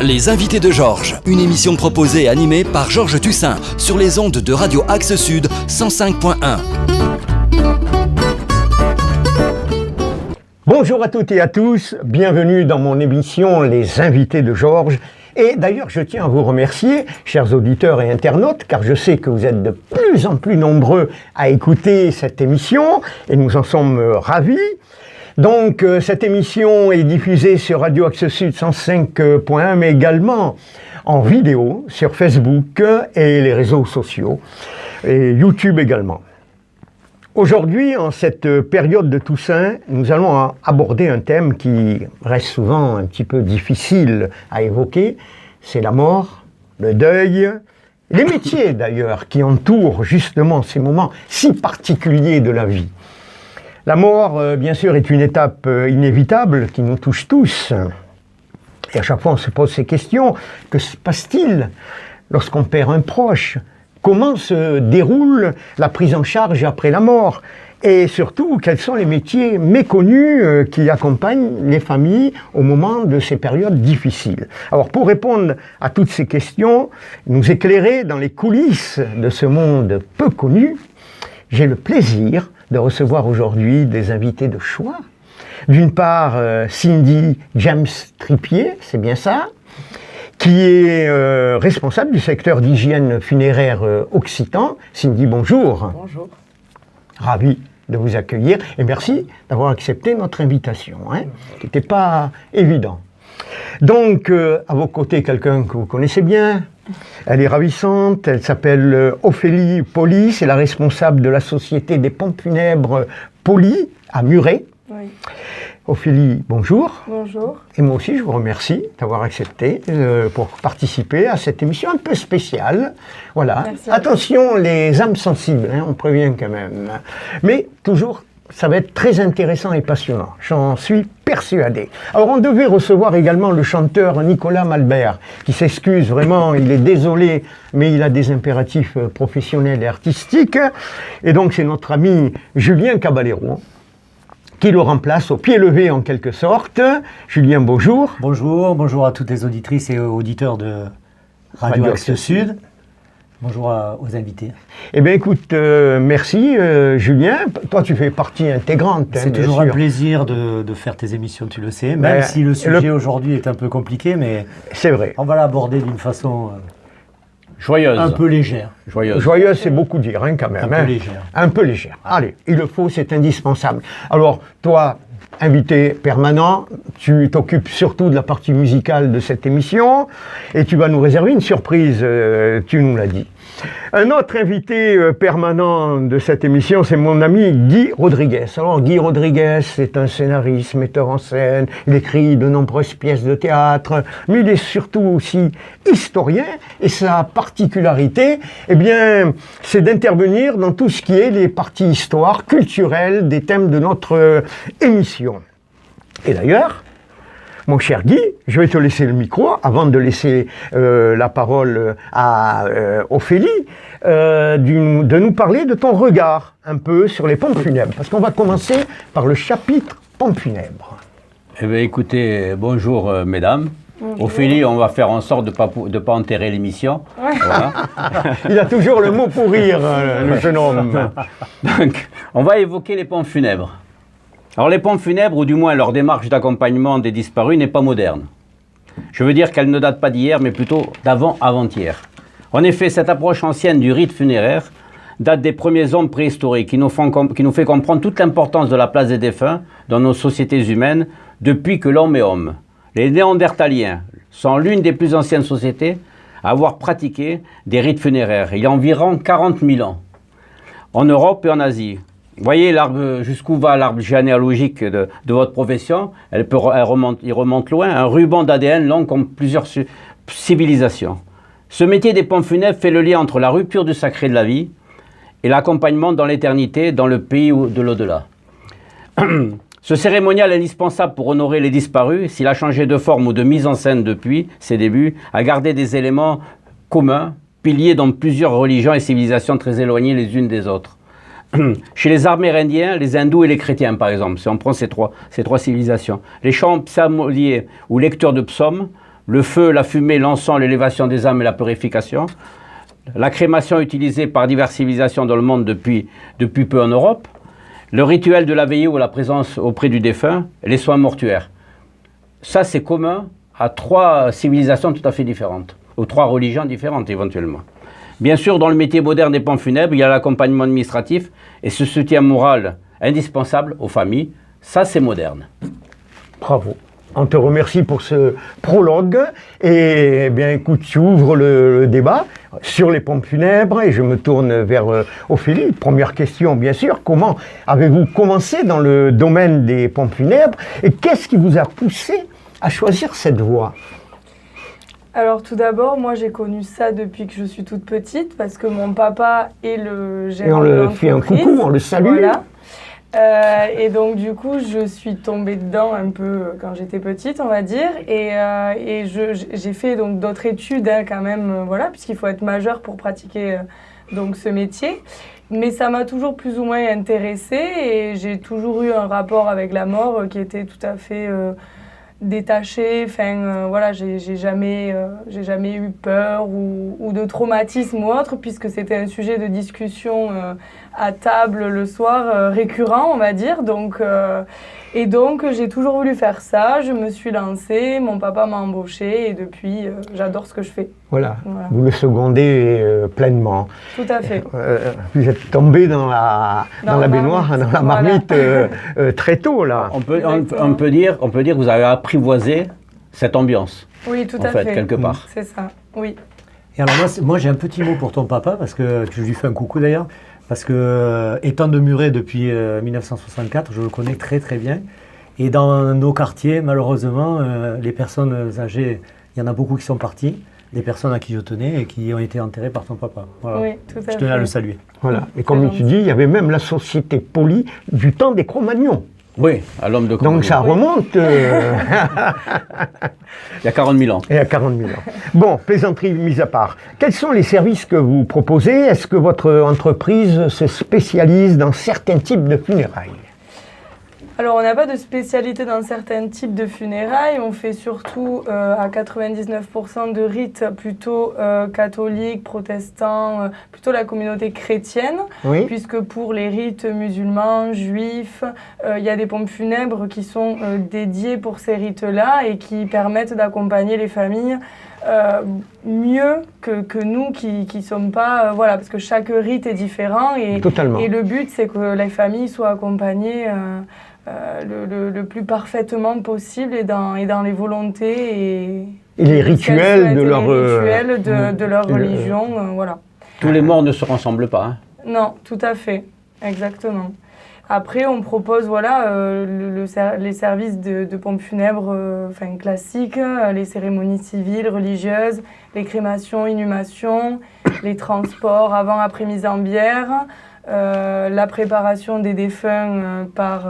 Les invités de Georges, une émission proposée et animée par Georges Tussin sur les ondes de Radio Axe Sud 105.1. Bonjour à toutes et à tous, bienvenue dans mon émission Les invités de Georges. Et d'ailleurs, je tiens à vous remercier, chers auditeurs et internautes, car je sais que vous êtes de plus en plus nombreux à écouter cette émission, et nous en sommes ravis. Donc, cette émission est diffusée sur Radio Axe Sud 105.1, mais également en vidéo sur Facebook et les réseaux sociaux, et YouTube également. Aujourd'hui, en cette période de Toussaint, nous allons aborder un thème qui reste souvent un petit peu difficile à évoquer, c'est la mort, le deuil, les métiers d'ailleurs qui entourent justement ces moments si particuliers de la vie. La mort, bien sûr, est une étape inévitable qui nous touche tous. Et à chaque fois, on se pose ces questions. Que se passe-t-il lorsqu'on perd un proche ? Comment se déroule la prise en charge après la mort? Et surtout, quels sont les métiers méconnus qui accompagnent les familles au moment de ces périodes difficiles? Alors, pour répondre à toutes ces questions, nous éclairer dans les coulisses de ce monde peu connu, j'ai le plaisir de recevoir aujourd'hui des invités de choix. D'une part, Cindy James Trippier, c'est bien ça, qui est responsable du secteur d'hygiène funéraire occitan. Cindy, bonjour. Bonjour. Ravi de vous accueillir et merci d'avoir accepté notre invitation, qui n'était pas évident. Donc, à vos côtés, quelqu'un que vous connaissez bien. Elle est ravissante, elle s'appelle Ophélie Poli, c'est la responsable de la société des pompes funèbres Poli à Muret. Oui. Ophélie, bonjour. Bonjour. Et moi aussi, je vous remercie d'avoir accepté pour participer à cette émission un peu spéciale. Voilà. Merci. Attention, les âmes sensibles, on prévient quand même. Mais toujours, ça va être très intéressant et passionnant. J'en suis persuadé. Alors, on devait recevoir également le chanteur Nicolas Malbert, qui s'excuse vraiment, il est désolé, mais il a des impératifs professionnels et artistiques. Et donc, c'est notre ami Julien Caballero qui le remplace au pied levé en quelque sorte. Julien, bonjour. Bonjour à toutes les auditrices et auditeurs de Radio Axe Sud. Bonjour aux invités. Eh bien écoute, merci Julien. Toi tu fais partie intégrante. C'est toujours un plaisir de faire tes émissions, tu le sais, même si le sujet aujourd'hui est un peu compliqué, mais c'est vrai. On va l'aborder d'une façon joyeuse. Un peu légère. Joyeuse, c'est beaucoup dire quand même. Un peu légère. Un peu légère. Allez, il le faut, c'est indispensable. Alors, toi, invité permanent, tu t'occupes surtout de la partie musicale de cette émission et tu vas nous réserver une surprise, tu nous l'as dit. Un autre invité permanent de cette émission, c'est mon ami Guy Rodriguez. Alors Guy Rodriguez, c'est un scénariste, metteur en scène, il écrit de nombreuses pièces de théâtre, mais il est surtout aussi historien et sa particularité, eh bien, c'est d'intervenir dans tout ce qui est les parties histoire, culturelles des thèmes de notre émission. Et d'ailleurs, mon cher Guy, je vais te laisser le micro avant de laisser la parole à Ophélie, de nous parler de ton regard un peu sur les pompes funèbres. Parce qu'on va commencer par le chapitre pompes funèbres. Eh bien écoutez, bonjour mesdames. Bonjour. Ophélie, on va faire en sorte de pas enterrer l'émission. Ouais. Voilà. Il a toujours le mot pour rire, le jeune homme. Donc, on va évoquer les pompes funèbres. Alors les pompes funèbres, ou du moins leur démarche d'accompagnement des disparus, n'est pas moderne. Je veux dire qu'elle ne date pas d'hier, mais plutôt d'avant-hier. En effet, cette approche ancienne du rite funéraire date des premiers hommes préhistoriques qui nous fait comprendre toute l'importance de la place des défunts dans nos sociétés humaines depuis que l'homme est homme. Les Néandertaliens sont l'une des plus anciennes sociétés à avoir pratiqué des rites funéraires, il y a environ 40 000 ans, en Europe et en Asie. Vous voyez jusqu'où va l'arbre généalogique de votre profession, il remonte loin, un ruban d'ADN long comme plusieurs civilisations. Ce métier des pompes funèbres fait le lien entre la rupture du sacré de la vie et l'accompagnement dans l'éternité, dans le pays de l'au-delà. Ce cérémonial indispensable pour honorer les disparus, s'il a changé de forme ou de mise en scène depuis ses débuts, a gardé des éléments communs, piliers dans plusieurs religions et civilisations très éloignées les unes des autres. Chez les Amérindiens, les hindous et les chrétiens, par exemple, si on prend ces trois civilisations, les chants psalmodiés ou lecteurs de psaumes le feu, la fumée, l'encens, l'élévation des âmes et la purification. La crémation utilisée par diverses civilisations dans le monde depuis peu en Europe. Le rituel de la veillée ou la présence auprès du défunt, les soins mortuaires. Ça, c'est commun à 3 civilisations tout à fait différentes, ou 3 religions différentes éventuellement. Bien sûr, dans le métier moderne des pompes funèbres, il y a l'accompagnement administratif et ce soutien moral indispensable aux familles. Ça, c'est moderne. Bravo. On te remercie pour ce prologue et bien écoute, tu ouvres le débat sur les pompes funèbres et je me tourne vers Ophélie. Première question bien sûr, comment avez-vous commencé dans le domaine des pompes funèbres et qu'est-ce qui vous a poussé à choisir cette voie? Alors tout d'abord, moi j'ai connu ça depuis que je suis toute petite parce que mon papa est le gérant de l'entreprise. Et on le fait un coucou, on le salue. Voilà. Et donc du coup, je suis tombée dedans un peu quand j'étais petite, on va dire. Et j'ai fait donc d'autres études quand même, voilà, puisqu'il faut être majeur pour pratiquer donc ce métier. Mais ça m'a toujours plus ou moins intéressée et j'ai toujours eu un rapport avec la mort qui était tout à fait détaché. Enfin, voilà, j'ai jamais eu peur ou de traumatisme ou autre, puisque c'était un sujet de discussion à table le soir, récurrent, on va dire. Donc, et donc, j'ai toujours voulu faire ça. Je me suis lancée, mon papa m'a embauchée et depuis, j'adore ce que je fais. Voilà. Vous le secondez pleinement. Tout à fait. Vous êtes tombé dans la baignoire, dans la marmite très tôt, là. On peut dire que vous avez apprivoisé cette ambiance. Oui, tout à fait. Quelque part. C'est ça, oui. Et alors moi j'ai un petit mot pour ton papa, parce que je lui fais un coucou d'ailleurs, parce que étant de Muret depuis 1964, je le connais très très bien. Et dans nos quartiers, malheureusement, les personnes âgées, il y en a beaucoup qui sont parties, des personnes à qui je tenais et qui ont été enterrées par ton papa. Voilà. Oui, tout à fait. Je tenais à le saluer. Voilà. Et comme tu dis, il y avait même la société polie du temps des Cro-Magnons. Oui, à l'homme de Cro-Magnon. Donc ça remonte. Il y a 40 000 ans. Il y a 40 000 ans. Bon, plaisanterie mise à part. Quels sont les services que vous proposez? Est-ce que votre entreprise se spécialise dans certains types de funérailles? Alors, on n'a pas de spécialité dans certains types de funérailles. On fait surtout à 99% de rites plutôt catholiques, protestants, plutôt la communauté chrétienne. Oui. Puisque pour les rites musulmans, juifs, il y a des pompes funèbres qui sont dédiées pour ces rites-là et qui permettent d'accompagner les familles mieux que nous qui sommes pas... voilà, parce que chaque rite est différent. Et le but, c'est que les familles soient accompagnées... le plus parfaitement possible et dans les volontés et les rituels de leur religion, voilà. Tous les morts ne se ressemblent pas. Hein. Non, tout à fait, exactement. Après, on propose voilà, les services de pompes funèbres classiques, les cérémonies civiles, religieuses, les crémations, inhumations, les transports avant, après mise en bière, la préparation des défunts par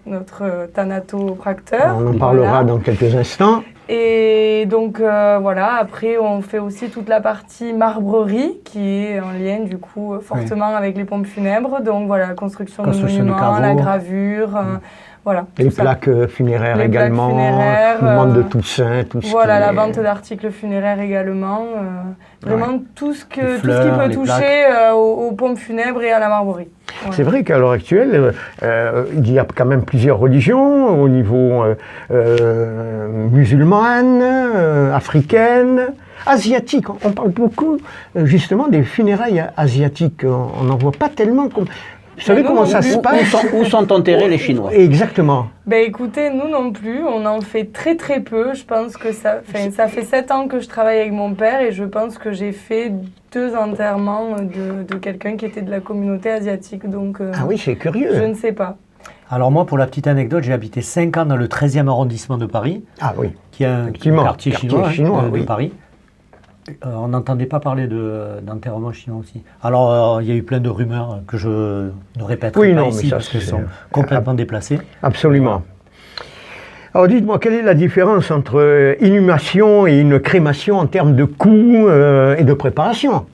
notre thanatopracteur. On en parlera dans quelques instants. Et donc voilà, après on fait aussi toute la partie marbrerie qui est en lien du coup fortement avec les pompes funèbres. Donc voilà, la construction de monuments, la gravure, voilà. Les plaques funéraires également, le monde de Toussaint, tout ça. Voilà, la vente d'articles funéraires également. Vraiment tout ce qui peut toucher aux pompes funèbres et à la marbrerie. Ouais. C'est vrai qu'à l'heure actuelle, il y a quand même plusieurs religions au niveau musulmane, africaine, asiatique. On parle beaucoup justement des funérailles asiatiques. On n'en voit pas tellement comme... Vous savez comment ça se passe? Où sont enterrés les Chinois? Exactement. Ben écoutez, nous non plus, on en fait très très peu. Je pense que ça fait 7 ans que je travaille avec mon père et je pense que j'ai fait 2 enterrements de quelqu'un qui était de la communauté asiatique. Donc, ah oui, c'est curieux. Je ne sais pas. Alors moi, pour la petite anecdote, j'ai habité 5 ans dans le 13e arrondissement de Paris. Ah oui. Qui est un quartier chinois de Paris. On n'entendait pas parler d'enterrement chinois aussi. Alors, il y a eu plein de rumeurs que je ne répéterai pas ici parce qu'elles sont complètement déplacées. Absolument. Alors, dites-moi, quelle est la différence entre inhumation et une crémation en termes de coût et de préparation?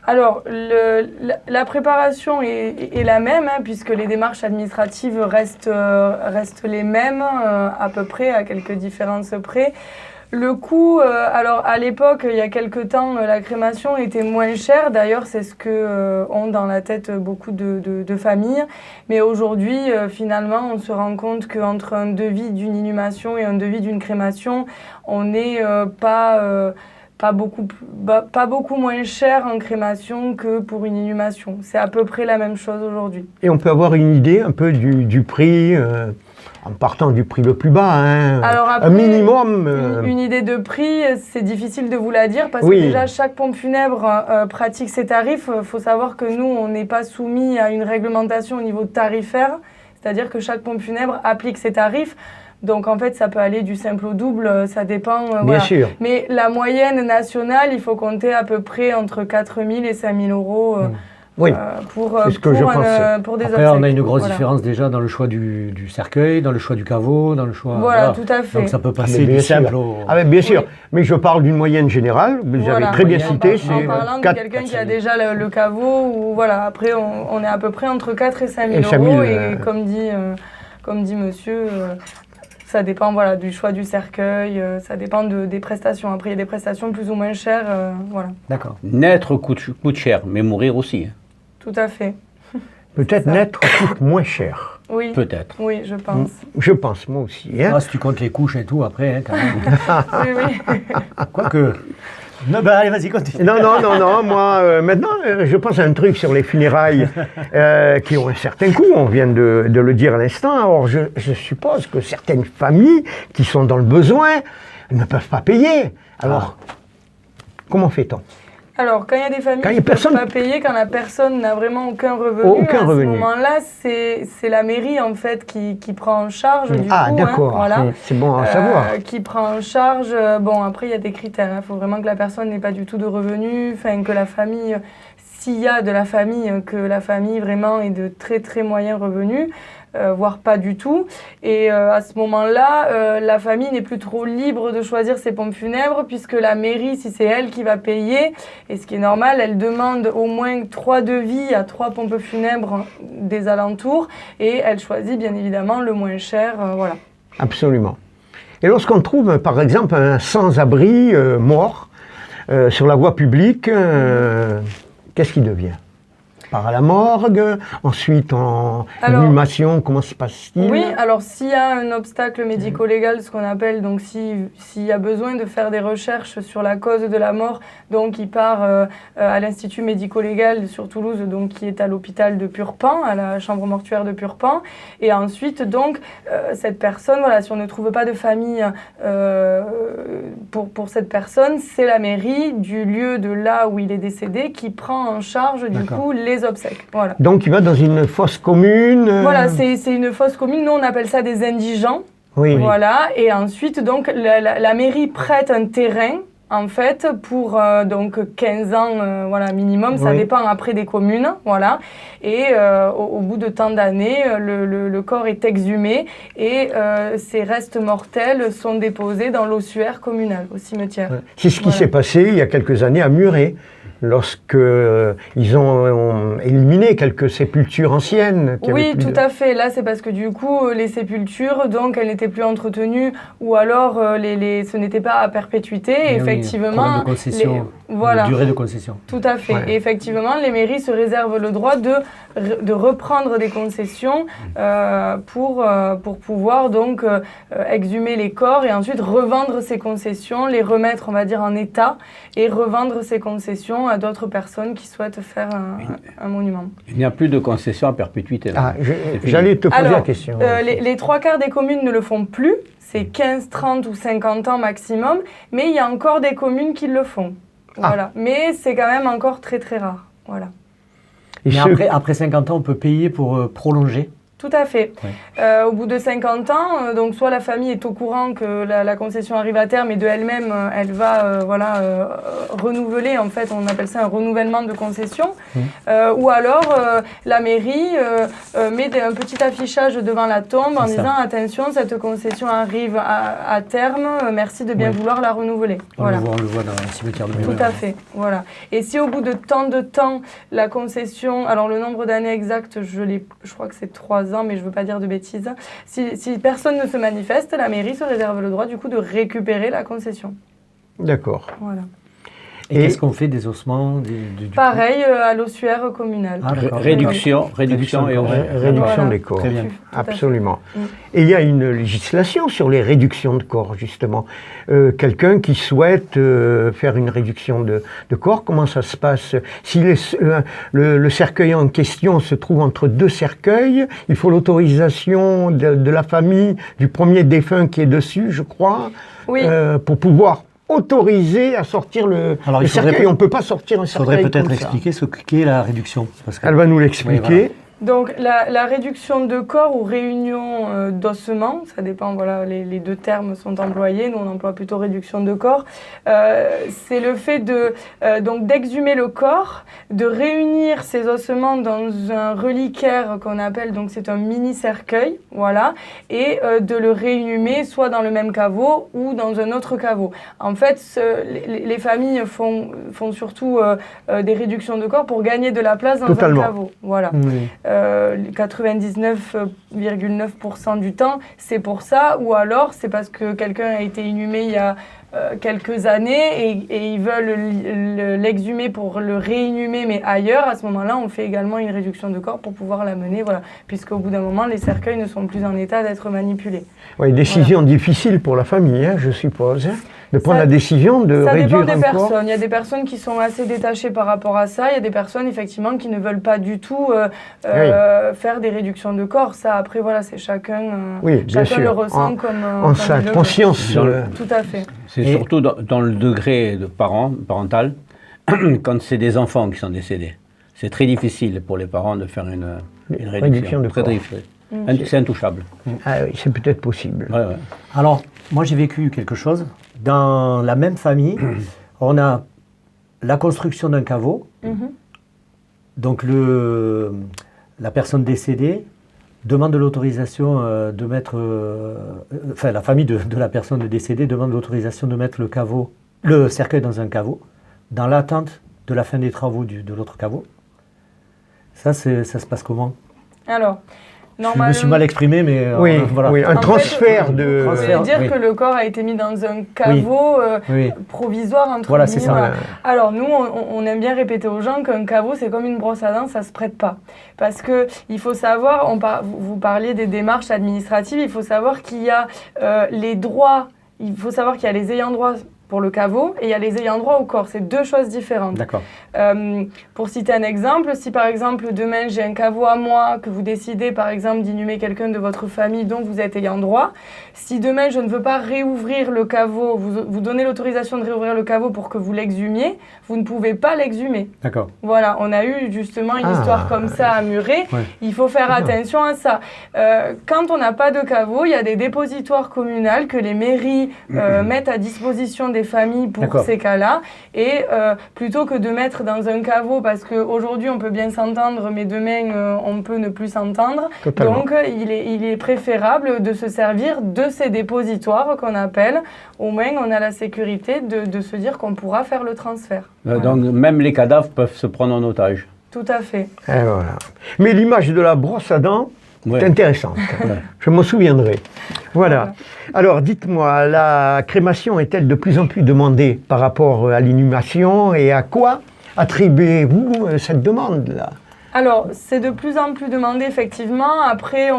Alors, la préparation est la même, hein, puisque les démarches administratives restent les mêmes, à peu près, à quelques différences près. Le coût, alors à l'époque, il y a quelque temps, la crémation était moins chère. D'ailleurs, c'est ce que ont dans la tête beaucoup de familles. Mais aujourd'hui, finalement, on se rend compte qu'entre un devis d'une inhumation et un devis d'une crémation, on n'est pas beaucoup moins cher en crémation que pour une inhumation. C'est à peu près la même chose aujourd'hui. Et on peut avoir une idée un peu du prix en partant du prix le plus bas, hein. Alors après, un minimum. Une idée de prix, c'est difficile de vous la dire parce que déjà chaque pompe funèbre pratique ses tarifs. Il faut savoir que nous, on n'est pas soumis à une réglementation au niveau tarifaire, c'est-à-dire que chaque pompe funèbre applique ses tarifs. Donc en fait, ça peut aller du simple au double, ça dépend. Bien sûr. Mais la moyenne nationale, il faut compter à peu près entre 4 000 et 5 000 euros. C'est ce que je pensais. Pour des Après, obsèques. on a une grosse différence déjà dans le choix du cercueil, dans le choix du caveau, dans le choix... Voilà, tout à fait. Donc ça peut passer du simple au... Ah, bien sûr, mais je parle d'une moyenne générale, vous avez très bien cité. En parlant de quelqu'un qui a déjà le caveau, ou voilà, après on est à peu près entre 4 et 5 000 euros, et comme dit monsieur... ça dépend du choix du cercueil, ça dépend des prestations. Après, il y a des prestations plus ou moins chères. Voilà. D'accord. Naître coûte cher, mais mourir aussi. Tout à fait. Peut-être naître coûte moins cher. Oui. Peut-être. Oui, je pense. Je pense, moi aussi. Hein. Ah, si tu comptes les couches et tout, après, hein, quand même. Oui. Quoique... Non, allez, vas-y, continue. Non, moi, maintenant, je pense à un truc sur les funérailles qui ont un certain coût, on vient de le dire à l'instant. Alors, je suppose que certaines familles qui sont dans le besoin ne peuvent pas payer. Alors, comment fait-on ? Alors, quand il y a des familles qui ne peuvent pas payer, quand la personne n'a vraiment aucun revenu, à ce moment-là, c'est la mairie, en fait, qui prend en charge, du coup. Ah, d'accord, voilà, c'est bon à savoir. Qui prend en charge, bon, après, il y a des critères. Il faut vraiment que la personne n'ait pas du tout de revenus, enfin, que la famille, s'il y a de la famille, que la famille, vraiment, ait de très, très moyens revenus. Voire pas du tout. Et à ce moment-là, la famille n'est plus trop libre de choisir ses pompes funèbres puisque la mairie, si c'est elle qui va payer, et ce qui est normal, elle demande au moins 3 devis à 3 pompes funèbres des alentours et elle choisit bien évidemment le moins cher. Voilà. Absolument. Et lorsqu'on trouve par exemple un sans-abri mort sur la voie publique, qu'est-ce qu'il devient ? Par à la morgue, ensuite en inhumation, comment se passe-t-il ? Oui, alors s'il y a un obstacle médico-légal, ce qu'on appelle, donc s'il y a besoin de faire des recherches sur la cause de la mort, donc il part à l'Institut médico-légal sur Toulouse, donc qui est à l'hôpital de Purpan, à la chambre mortuaire de Purpan, et ensuite donc cette personne, voilà, si on ne trouve pas de famille pour cette personne, c'est la mairie du lieu de là où il est décédé qui prend en charge du coup les obsèques. Voilà. Donc il va dans une fosse commune. Voilà, c'est une fosse commune. Nous on appelle ça des indigents. Oui. Voilà. Et ensuite donc la mairie prête un terrain en fait pour donc 15 ans voilà minimum. Ça dépend après des communes. Voilà. Et au bout de tant d'années, le corps est exhumé et ses restes mortels sont déposés dans l'ossuaire communal au cimetière. Ouais. C'est ce qui s'est passé il y a quelques années à Muret. Lorsqu'ils ont éliminé quelques sépultures anciennes. Oui, tout à fait. Là, c'est parce que du coup, les sépultures, donc, elles n'étaient plus entretenues ou alors ce n'était pas à perpétuité. Et effectivement, de concession, durée de concession. Tout à fait. Ouais. Et effectivement, les mairies se réservent le droit de reprendre des concessions pour pouvoir donc exhumer les corps et ensuite revendre ces concessions, les remettre, on va dire, en état et revendre ces concessions à d'autres personnes qui souhaitent faire un monument. Il n'y a plus de concession à perpétuité. Là. J'allais te poser la question. Les 3/4 des communes ne le font plus, c'est 15, 30 ou 50 ans maximum, mais il y a encore des communes qui le font. Voilà. Mais c'est quand même encore très très rare. Voilà. Mais après 50 ans, on peut payer pour prolonger. Tout à fait. Ouais. Au bout de 50 ans, donc soit la famille est au courant que la concession arrive à terme et de elle-même, elle va renouveler, en fait, on appelle ça un renouvellement de concession. Ou alors, la mairie met un petit affichage devant la tombe en disant « Attention, cette concession arrive à terme, merci de bien vouloir la renouveler ». On le voit dans le cimetière de Muret. Tout à fait, voilà. Et si au bout de tant de temps, la concession, alors le nombre d'années exact, je crois que c'est 3 3 ans, mais je ne veux pas dire de bêtises. Si personne ne se manifeste, la mairie se réserve le droit du coup de récupérer la concession. D'accord. Voilà. Et qu'est-ce qu'on fait des ossements Pareil à l'ossuaire communal. Réduction et réduction des corps. Très bien. Absolument. Et il y a une législation sur les réductions de corps, justement. Quelqu'un qui souhaite faire une réduction de corps, comment ça se passe? Si le cercueil en question se trouve entre 2 cercueils, il faut l'autorisation de la famille du premier défunt qui est dessus, je crois, pour pouvoir autorisé à sortir le cercueil. On ne peut pas sortir un cercueil. Il faudrait peut-être expliquer ce qu'est la réduction. Elle va nous l'expliquer. Oui, voilà. Donc la réduction de corps ou réunion d'ossements, ça dépend, voilà, les 2 termes sont employés, nous on emploie plutôt réduction de corps, c'est le fait donc d'exhumer le corps, de réunir ces ossements dans un reliquaire qu'on appelle, donc c'est un mini-cercueil, voilà, et de le réinhumer soit dans le même caveau ou dans un autre caveau. En fait, les familles font surtout des réductions de corps pour gagner de la place dans un caveau, voilà. 99,9% du temps, c'est pour ça, ou alors c'est parce que quelqu'un a été inhumé il y a quelques années et ils veulent l'exhumer pour le réinhumer, mais ailleurs. À ce moment-là, on fait également une réduction de corps pour pouvoir l'amener, voilà, puisqu'au bout d'un moment, les cercueils ne sont plus en état d'être manipulés. Oui, décision difficile pour la famille, hein, je suppose, hein, de prendre la décision de réduire un corps. Ça dépend des personnes. Il y a des personnes qui sont assez détachées par rapport à ça. Il y a des personnes, effectivement, qui ne veulent pas du tout faire des réductions de corps. Ça, après, voilà, c'est chacun le ressent comme sa conscience. Tout à fait. C'est surtout dans le degré parental, quand c'est des enfants qui sont décédés. C'est très difficile pour les parents de faire une réduction de corps. C'est intouchable. Ah oui, c'est peut-être possible. Ouais. Alors, moi j'ai vécu quelque chose. Dans la même famille, on a la construction d'un caveau. Donc la personne décédée demande l'autorisation de mettre... la famille de la personne décédée demande l'autorisation de mettre le cercueil dans un caveau, dans l'attente de la fin des travaux de l'autre caveau. Ça se passe comment? Alors, normalement, je me suis mal exprimé, mais voilà. Oui, un transfert de... Vous voulez dire que le corps a été mis dans un caveau provisoire, entre guillemets. C'est ça. Voilà. Alors nous, on aime bien répéter aux gens qu'un caveau, c'est comme une brosse à dents, ça se prête pas. Parce que il faut savoir, vous parliez des démarches administratives, il faut savoir qu'il y a les droits, il faut savoir qu'il y a les ayants droit pour le caveau et il y a les ayants droit au corps. C'est 2 choses différentes. D'accord. Pour citer un exemple, si par exemple demain j'ai un caveau à moi, que vous décidez par exemple d'inhumer quelqu'un de votre famille dont vous êtes ayant droit, si demain je ne veux pas réouvrir le caveau, vous donnez l'autorisation de réouvrir le caveau pour que vous l'exhumiez, vous ne pouvez pas l'exhumer. D'accord. Voilà, on a eu justement une histoire comme ça à Muret. Il faut faire attention à ça. Quand on n'a pas de caveau, il y a des dépositoires communaux que les mairies mettent à disposition des familles pour ces cas-là. Et plutôt que de mettre dans un caveau, parce qu'aujourd'hui on peut bien s'entendre, mais demain on peut ne plus s'entendre. Donc il est préférable de se servir de ces dépositoires qu'on appelle. Au moins on a la sécurité de se dire qu'on pourra faire le transfert. Donc même les cadavres peuvent se prendre en otage. Tout à fait. Et voilà. Mais l'image de la brosse à dents, c'est intéressante. Je m'en souviendrai. Voilà. Alors, dites-moi, la crémation est-elle de plus en plus demandée par rapport à l'inhumation et à quoi attribuez-vous cette demande-là? Alors, c'est de plus en plus demandé, effectivement. Après,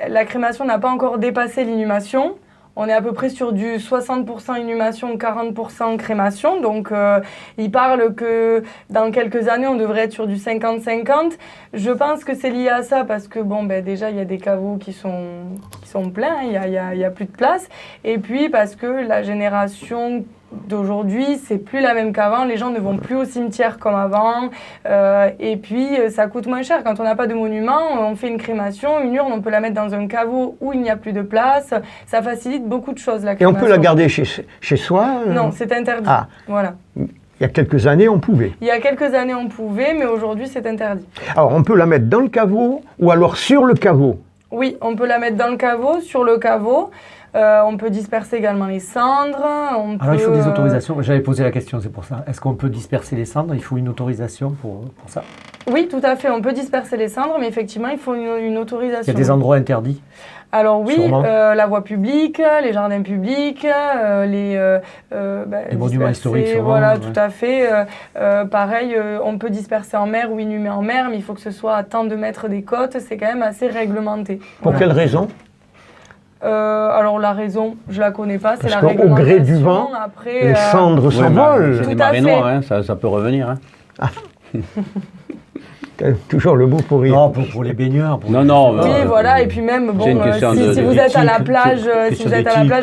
la crémation n'a pas encore dépassé l'inhumation. On est à peu près sur du 60% inhumation, 40% crémation. Donc, il parle que dans quelques années, on devrait être sur du 50-50. Je pense que c'est lié à ça parce que, déjà, il y a des caveaux qui sont pleins, il y a plus de place. Et puis, parce que la génération d'aujourd'hui, c'est plus la même qu'avant. Les gens ne vont plus au cimetière comme avant. Et puis, ça coûte moins cher. Quand on n'a pas de monument, on fait une crémation, une urne, on peut la mettre dans un caveau où il n'y a plus de place. Ça facilite beaucoup de choses, la crémation. Et on peut la garder chez soi Non, c'est interdit. Voilà. Il y a quelques années, on pouvait. Il y a quelques années, on pouvait, mais aujourd'hui, c'est interdit. Alors, on peut la mettre dans le caveau ou alors sur le caveau? Oui, on peut la mettre dans le caveau, sur le caveau. On peut disperser également les cendres. Alors il faut des autorisations, j'avais posé la question, c'est pour ça. Est-ce qu'on peut disperser les cendres? Il faut une autorisation pour ça? Oui, tout à fait, on peut disperser les cendres, mais effectivement, il faut une autorisation. Il y a des endroits interdits? Alors oui, la voie publique, les jardins publics, les monuments historiques. Sûrement, voilà, ouais. tout à fait. Pareil, on peut disperser en mer ou inhumer en mer, mais il faut que ce soit à tant de mètres des côtes. C'est quand même assez réglementé. Pour quelle raison? Alors la raison, je la connais pas. C'est la Parce qu'au gré du vent, après, les cendres s'envolent. C'est des marées noires, hein, ça peut revenir. Hein. Toujours le bout pour rire. Non, pour les baigneurs. Non, non. Oui, voilà, et puis même, bon, si vous êtes à la plage,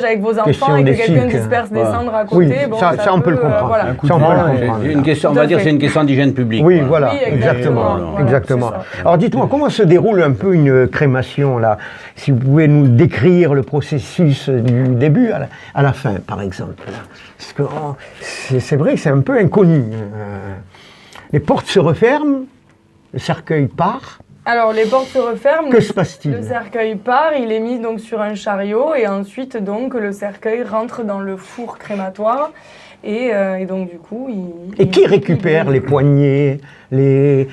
avec vos enfants et que quelqu'un disperse des cendres à côté, oui, bon, ça on peut le comprendre. Voilà. Ça, on peut le comprendre. Une question, on va dire, c'est une question d'hygiène publique. Oui, voilà, Oui, exactement. voilà, exactement. Alors, dites-moi, comment se déroule un peu une crémation là? Si vous pouvez nous décrire le processus du début à la fin, par exemple. Parce que c'est vrai que c'est un peu inconnu. Les portes se referment. Le cercueil part. Alors les portes se referment. Que se passe-t-il? Le cercueil part, il est mis donc sur un chariot et ensuite donc le cercueil rentre dans le four crématoire et donc du coup qui récupère les poignées, les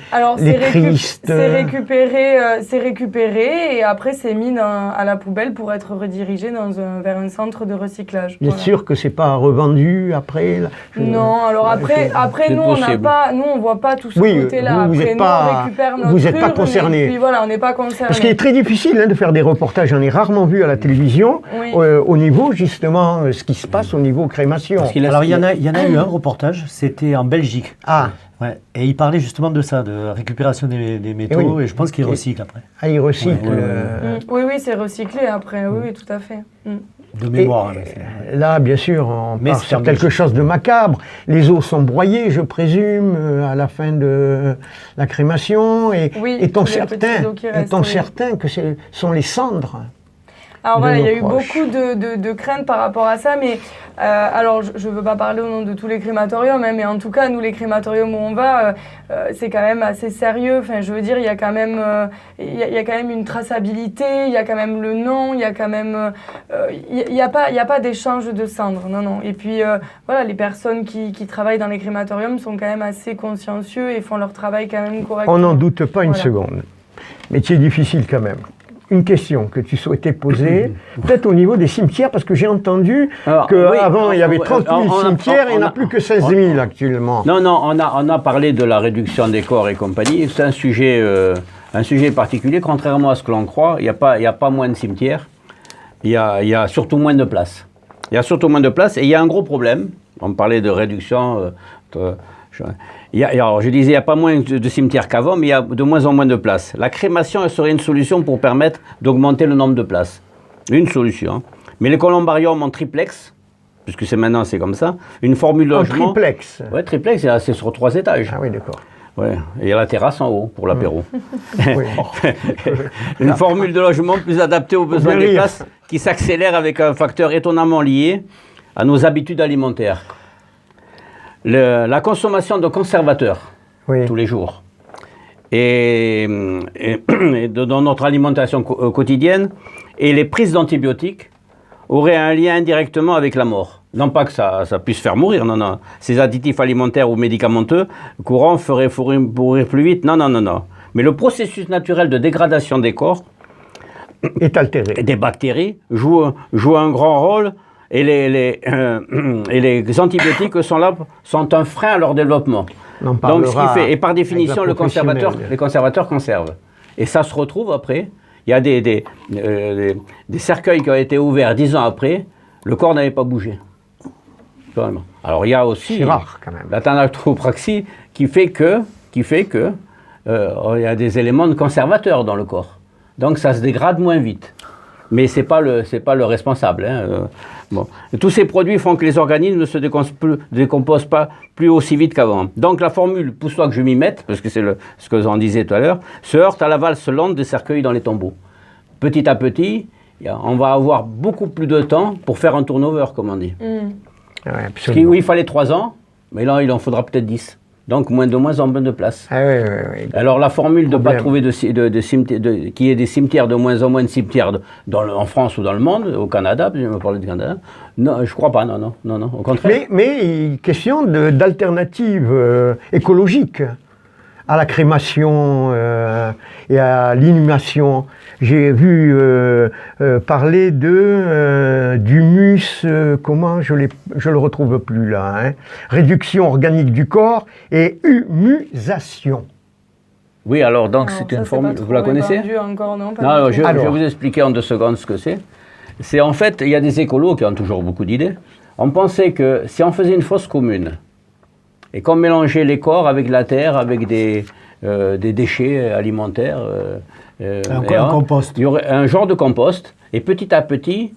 Christ? C'est récupéré et après c'est mis à la poubelle pour être redirigé vers un centre de recyclage. Bien sûr que c'est pas revendu après. Non, alors après nous on voit pas tout ce côté-là. Vous n'êtes pas concerné. Puis voilà, on n'est pas concerné. Parce qu'il est très difficile de faire des reportages. J'en ai rarement vu à la télévision au niveau justement ce qui se passe au niveau crémation. Alors il y en a eu un reportage, c'était en Belgique. Ah. Ouais. Et il parlait justement de ça, de récupération des métaux, et je pense qu'il recycle après. Ah, il recycle. Oui, c'est recyclé après, oui, tout à fait. De mémoire. Là, bien sûr, on part sur quelque chose de macabre. Les os sont broyés, je présume, à la fin de la crémation. Est-on certain que ce sont les cendres? Alors voilà, il y a eu beaucoup de craintes par rapport à ça, mais alors je ne veux pas parler au nom de tous les crématoriums, mais en tout cas, nous, les crématoriums où on va, c'est quand même assez sérieux. Enfin, je veux dire, il y a quand même une traçabilité, il y a quand même le nom, il y a quand même... il n'y a pas d'échange de cendres, non. Et puis, voilà, les personnes qui travaillent dans les crématoriums sont quand même assez consciencieux et font leur travail quand même correctement. On n'en doute pas une seconde. Métier difficile quand même. Une question que tu souhaitais poser, peut-être au niveau des cimetières, parce que j'ai entendu qu'avant il y avait 30 000 cimetières et il n'y en a plus que 16 000 actuellement. Non, on a parlé de la réduction des corps et compagnie. C'est un sujet particulier. Contrairement à ce que l'on croit, il n'y a pas moins de cimetières, il y a surtout moins de place. Il y a surtout moins de place et il y a un gros problème. On parlait de réduction. Alors, je disais, il n'y a pas moins de cimetières qu'avant, mais il y a de moins en moins de places. La crémation, elle serait une solution pour permettre d'augmenter le nombre de places. Une solution. Hein. Mais les columbariums en triplex, puisque maintenant c'est comme ça, une formule de logement... En triplex? Oui, triplex, c'est sur 3 étages. Ah oui, d'accord. Ouais. Et il y a la terrasse en haut pour l'apéro. Une formule de logement plus adaptée aux besoins des places qui s'accélère avec un facteur étonnamment lié à nos habitudes alimentaires. La consommation de conservateurs tous les jours et dans notre alimentation quotidienne et les prises d'antibiotiques auraient un lien indirectement avec la mort. Non pas que ça puisse faire mourir, non. Ces additifs alimentaires ou médicamenteux courants feraient mourir plus vite, non. Mais le processus naturel de dégradation des corps est altéré. Et des bactéries joue un grand rôle. Et les antibiotiques sont un frein à leur développement. Donc, ce qui fait, et par définition, les conservateurs conservent. Et ça se retrouve après. Il y a des cercueils qui ont été ouverts 10 ans après, le corps n'avait pas bougé. Alors, il y a aussi la thanatopraxie qui fait que il y a des éléments de conservateurs dans le corps. Donc, ça se dégrade moins vite. Mais c'est pas le responsable. Hein. Bon. Tous ces produits font que les organismes ne se décomposent pas plus aussi vite qu'avant. Donc la formule, pousse-toi que je m'y mette, parce que c'est ce que j'en disais tout à l'heure, se heurte à la valse lente des cercueils dans les tombeaux. Petit à petit, on va avoir beaucoup plus de temps pour faire un turnover, comme on dit. Ouais, où il fallait 3 ans, mais là il en faudra peut-être 10. Donc moins en moins de place. Ah, oui. Alors la formule de ne pas Problème. trouver qu'il y ait des cimetières, de moins en moins de cimetières en France ou dans le monde, au Canada, je me parlais du Canada, non, je crois pas, non, au contraire. Mais question d'alternative écologique à la crémation et à l'inhumation. J'ai vu parler d'humus, comment je le retrouve plus là, hein. Réduction organique du corps et humusation. Oui, alors donc c'est une formule, vous la connaissez? Encore, non, pas alors, du tout. je vais vous expliquer en 2 secondes ce que c'est. C'est en fait, il y a des écolos qui ont toujours beaucoup d'idées. On pensait que si on faisait une fosse commune et qu'on mélangeait les corps avec la terre, avec des déchets alimentaires, un compost. Il y aurait un genre de compost, et petit à petit,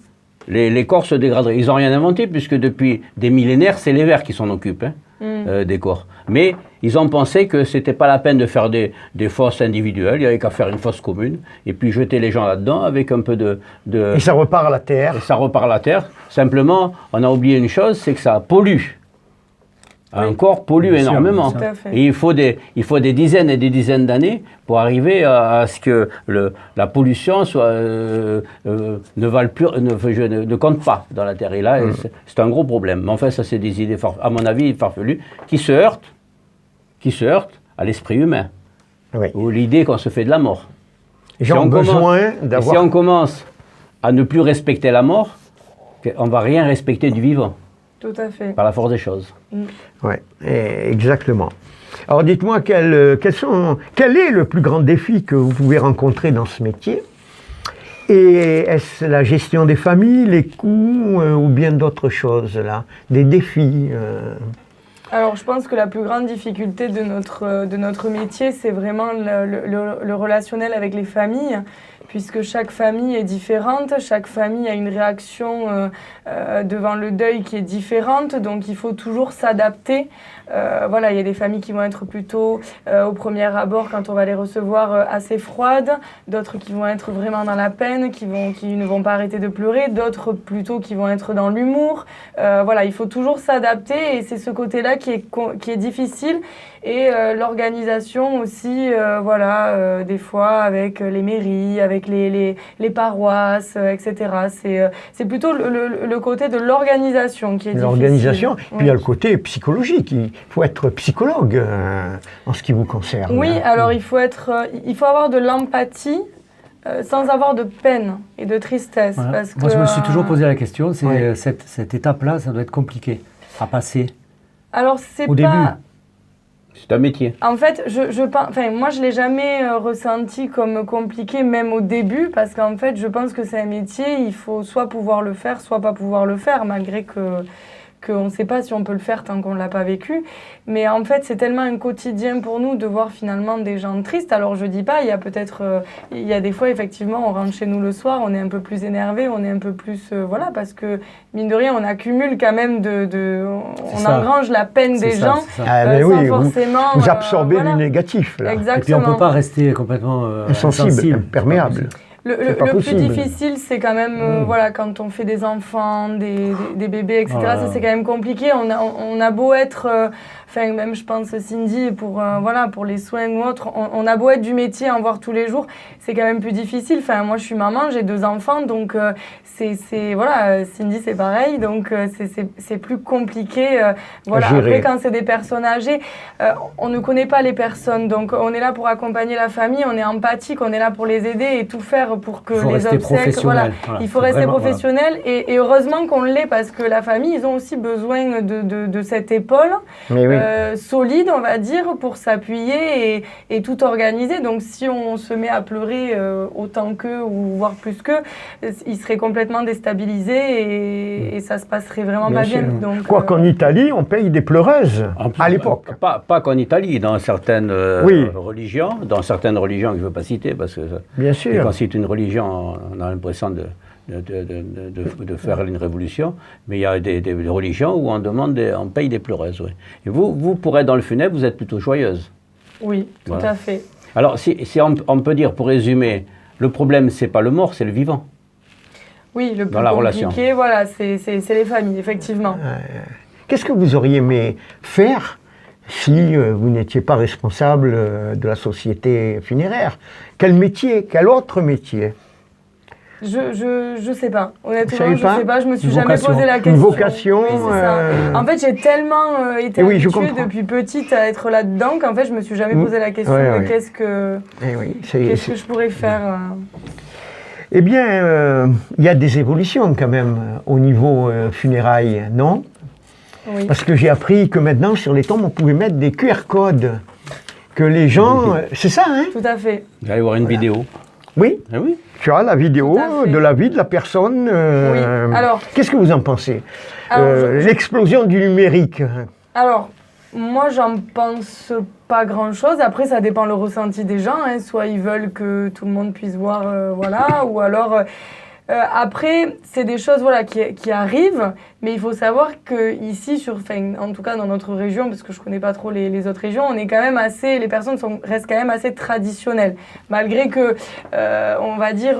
les corps se dégraderaient. Ils n'ont rien inventé, puisque depuis des millénaires, c'est les vers qui s'en occupent, des corps. Mais ils ont pensé que ce n'était pas la peine de faire des fosses individuelles, il n'y avait qu'à faire une fosse commune, et puis jeter les gens là-dedans avec un peu de... Et ça repart à la terre. Et ça repart à la terre. Simplement, on a oublié une chose, c'est que ça pollue. Un corps pollue énormément. Tout à fait. Et il faut des dizaines et des dizaines d'années pour arriver à ce que la pollution ne compte pas dans la terre. Et là, c'est un gros problème. Mais enfin, ça, c'est des idées, à mon avis, farfelues, qui se heurtent à l'esprit humain. Oui. Ou l'idée qu'on se fait de la mort. Si on commence à ne plus respecter la mort, on ne va rien respecter du vivant. Tout à fait. Par la force des choses. Oui, exactement. Alors dites-moi, quel est le plus grand défi que vous pouvez rencontrer dans ce métier? Et est-ce la gestion des familles, les coûts ou bien d'autres choses là? Des défis Alors je pense que la plus grande difficulté de notre métier, c'est vraiment le relationnel avec les familles, puisque chaque famille est différente, chaque famille a une réaction devant le deuil qui est différente, donc il faut toujours s'adapter. Voilà, il y a des familles qui vont être plutôt au premier abord, quand on va les recevoir, assez froides, d'autres qui vont être vraiment dans la peine, qui ne vont pas arrêter de pleurer, d'autres plutôt qui vont être dans l'humour. Voilà, il faut toujours s'adapter, et c'est ce côté-là qui est difficile. Et l'organisation aussi, des fois avec les mairies, avec les paroisses, etc. C'est plutôt le côté de l'organisation qui est difficile. L'organisation, puis il y a le côté psychologique. Il faut être psychologue en ce qui vous concerne. Oui, alors il faut avoir de l'empathie sans avoir de peine et de tristesse. Voilà. Parce Moi, que, je me suis toujours posé la question, c'est cette étape-là, ça doit être compliqué à passer. Alors c'est au début. C'est un métier. En fait, moi, je ne l'ai jamais ressenti comme compliqué, même au début, parce qu'en fait, je pense que c'est un métier, il faut soit pouvoir le faire, soit pas pouvoir le faire, malgré qu'on ne sait pas si on peut le faire tant qu'on ne l'a pas vécu. Mais en fait, c'est tellement un quotidien pour nous de voir finalement des gens tristes. Alors, je ne dis pas, il y a des fois, effectivement, on rentre chez nous le soir, on est un peu plus énervé, on est un peu plus... parce que, mine de rien, on accumule quand même on engrange la peine des gens sans forcément... Vous absorbez du négatif, là. Exactement. Et puis, on ne peut pas rester complètement insensible, imperméable. Le plus difficile, c'est quand même, quand on fait des enfants, des bébés, etc., ça c'est quand même compliqué. On a beau être, même je pense Cindy, pour les soins ou autre, on a beau être du métier, en voir tous les jours, c'est quand même plus difficile. Moi je suis maman, j'ai 2 enfants, donc Cindy c'est pareil, donc c'est plus compliqué. Après quand c'est des personnes âgées, on ne connaît pas les personnes, donc on est là pour accompagner la famille, on est empathique, on est là pour les aider et tout faire pour que les obsèques, il faut rester professionnel et heureusement qu'on l'est parce que la famille, ils ont aussi besoin de cette épaule solide, on va dire, pour s'appuyer et tout organiser. Donc si on se met à pleurer autant qu'eux ou voire plus qu'eux, ils seraient complètement déstabilisés et ça se passerait vraiment pas bien. Donc, qu'en Italie, on paye des pleureuses à l'époque. Pas qu'en Italie, dans certaines religions, que je ne veux pas citer parce que bien sûr. Quand c'est une religion, on a l'impression de faire une révolution, mais il y a des religions où on paye des pleureuses. Oui. Et vous, pour être dans le funèbre, vous êtes plutôt joyeuse. Oui, tout à fait. Alors, si on peut dire, pour résumer, le problème, c'est pas le mort, c'est le vivant. Oui, le plus dans la compliqué, relation. C'est les familles, effectivement. Qu'est-ce que vous auriez aimé faire si vous n'étiez pas responsable de la société funéraire. Quel métier? Quel autre métier? Je sais pas. Honnêtement, je sais pas. Je me suis jamais posé la question. Une vocation. Oui, c'est ça. En fait, j'ai tellement été habituée depuis petite à être là-dedans qu'en fait, je me suis jamais posé la question de qu'est-ce que je pourrais faire. Eh bien, il y a des évolutions quand même au niveau funérailles, non? Oui. Parce que j'ai appris que maintenant, sur les tombes, on pouvait mettre des QR codes. Que les gens... c'est ça, hein? Tout à fait. Vous allez voir une vidéo. Oui. Ah oui. Tu as la vidéo de la vie de la personne. Oui. Alors, qu'est-ce que vous en pensez? L'explosion du numérique. Alors, moi, j'en pense pas grand-chose. Après, ça dépend le ressenti des gens. Hein. Soit ils veulent que tout le monde puisse voir, voilà, ou alors... après, c'est des choses qui arrivent, mais il faut savoir qu'ici, en tout cas dans notre région, parce que je ne connais pas trop les autres régions, on est quand même les personnes restent quand même assez traditionnelles. Malgré que, on va dire,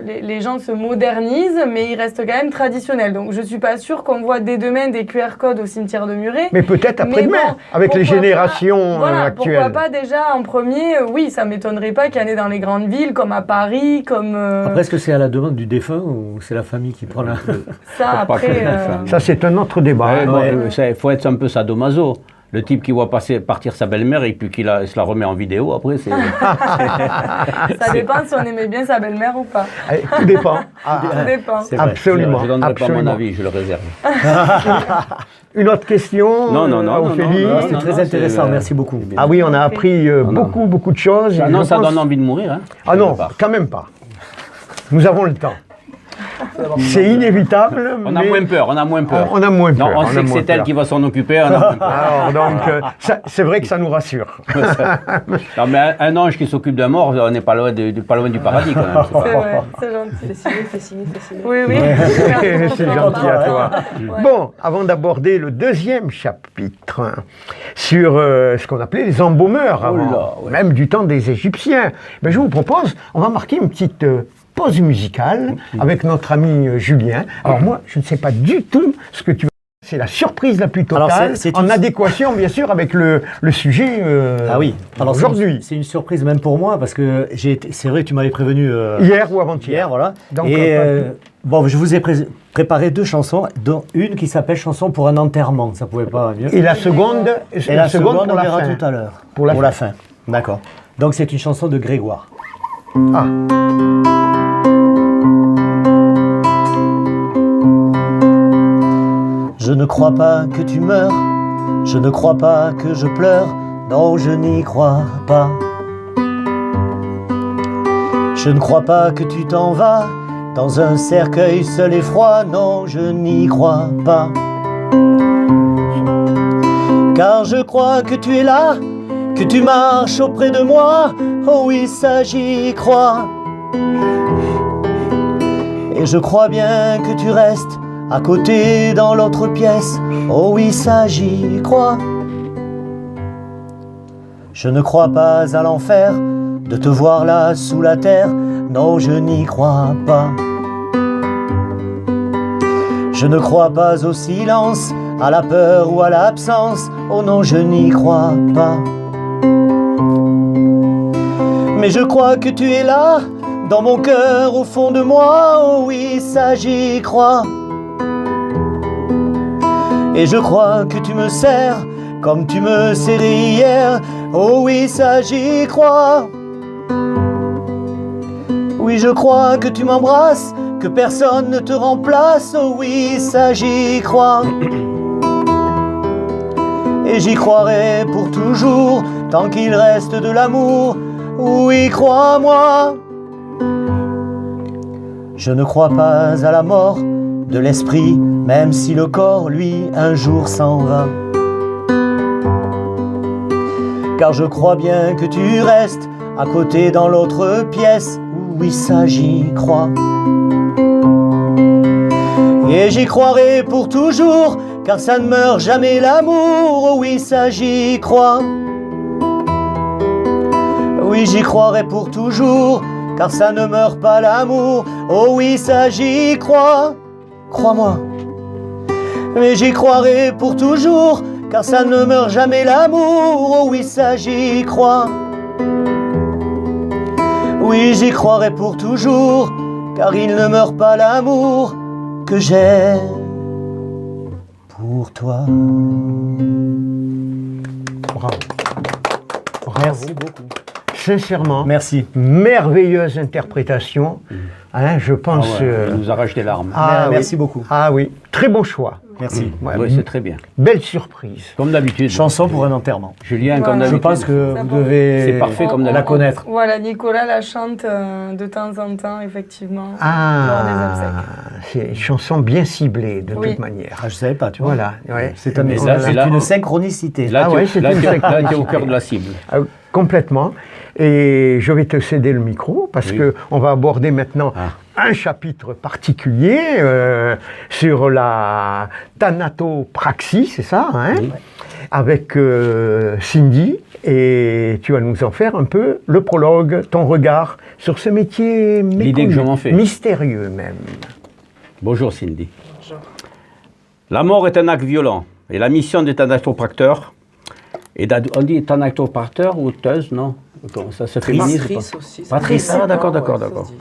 les gens se modernisent, mais ils restent quand même traditionnels. Donc je ne suis pas sûre qu'on voit dès demain des QR codes au cimetière de Muret. Mais peut-être après-demain, avec les générations actuelles. Pourquoi pas déjà en premier, oui, ça ne m'étonnerait pas qu'il y en ait dans les grandes villes, comme à Paris, comme... Après, est-ce que c'est à la demande du défunt ou c'est la famille qui prend la... Ça, après... Ça, c'est un autre débat. Il faut être un peu sadomaso. Le type qui voit partir sa belle-mère et puis qu'il se la remet en vidéo, après, c'est... Ça dépend si on aimait bien sa belle-mère ou pas. Tout dépend. Tout dépend. Absolument. Je ne donnerai pas mon avis, je le réserve. Une autre question? Non, c'est très intéressant, merci beaucoup. Ah oui, on a appris beaucoup de choses. Ça donne envie de mourir. Hein, ah non, quand même pas. Nous avons le temps. C'est inévitable. On a moins peur. On a moins peur. Non, on sait que c'est elle qui va s'en occuper. Alors, donc, c'est vrai que ça nous rassure. Non, mais un ange qui s'occupe d'un mort, on n'est pas loin du paradis quand même. C'est vrai, c'est gentil. Fais signer. Oui. C'est gentil à toi. Ouais. Bon, avant d'aborder le deuxième chapitre sur ce qu'on appelait les embaumeurs, même du temps des Égyptiens, mais je vous propose, on va marquer une petite... pause musicale avec notre ami Julien. Alors moi, je ne sais pas du tout ce que tu vas faire. C'est la surprise la plus totale, en adéquation bien sûr avec le sujet aujourd'hui. C'est une surprise même pour moi parce que c'est vrai que tu m'avais prévenu hier ou avant-hier. Hier, voilà. Donc, je vous ai préparé 2 chansons, dont une qui s'appelle Chanson pour un enterrement. Ça pouvait pas mieux. Et la seconde, on verra tout à l'heure. Pour la fin. D'accord. Donc c'est une chanson de Grégoire. Ah. Je ne crois pas que tu meurs, je ne crois pas que je pleure, non je n'y crois pas. Je ne crois pas que tu t'en vas, dans un cercueil seul et froid, non je n'y crois pas. Car je crois que tu es là, que tu marches auprès de moi, oh oui ça j'y crois. Et je crois bien que tu restes à côté dans l'autre pièce, oh oui ça j'y crois. Je ne crois pas à l'enfer, de te voir là sous la terre, non je n'y crois pas. Je ne crois pas au silence, à la peur ou à l'absence, oh non je n'y crois pas. Mais je crois que tu es là, dans mon cœur au fond de moi, oh oui ça j'y crois. Et je crois que tu me serres comme tu me serrais hier, oh oui ça j'y crois. Oui je crois que tu m'embrasses, que personne ne te remplace, oh oui ça j'y crois. Et j'y croirai pour toujours, tant qu'il reste de l'amour, oui crois-moi. Je ne crois pas à la mort de l'esprit, même si le corps, lui, un jour s'en va. Car je crois bien que tu restes à côté dans l'autre pièce, oui ça j'y crois. Et j'y croirai pour toujours, car ça ne meurt jamais l'amour, oh oui ça j'y crois. Oui j'y croirai pour toujours, car ça ne meurt pas l'amour, oh oui ça j'y crois. Crois-moi. Mais j'y croirai pour toujours, car ça ne meurt jamais l'amour. Oh oui, ça j'y crois. Oui, j'y croirai pour toujours, car il ne meurt pas l'amour que j'ai pour toi. Bravo. Merci beaucoup. Sincèrement, Merci. merveilleuse interprétation. Hein, je pense. Il nous arrache des larmes. Merci beaucoup. Ah oui, très bon choix. Merci. Ouais, Oui, c'est très bien. belle surprise. Comme d'habitude. Chanson pour un enterrement. Julien, Voilà. comme Je d'habitude. pense que Ça vous va. devez C'est parfait comme la d'habitude. connaître. Voilà, Nicolas la chante de temps en temps, effectivement, lors des Ah, obsèques. c'est une chanson bien ciblée de Oui. toute manière. Ah, je savais pas, tu vois. Voilà, ouais. C'est Mais là, c'est là- une synchronicité. Là, Ah tu ouais, c'est là, une tu- là, tu es au synchronicité. cœur de la cible. Ah, complètement. Et je vais te céder le micro parce Oui. que on va aborder maintenant un chapitre particulier sur la thanatopraxie, c'est ça, hein, Oui. avec Cindy. Et tu vas nous en faire un peu le prologue, ton regard sur ce métier L'idée que je m'en fais. mystérieux même. Bonjour Cindy. La mort est un acte violent et la mission des thanatopracteurs, on dit thanatopracteur ou teuse, non? Comment ça se féminise ou pas? Patrice aussi. Patrice, ah, d'accord, d'accord, d'accord.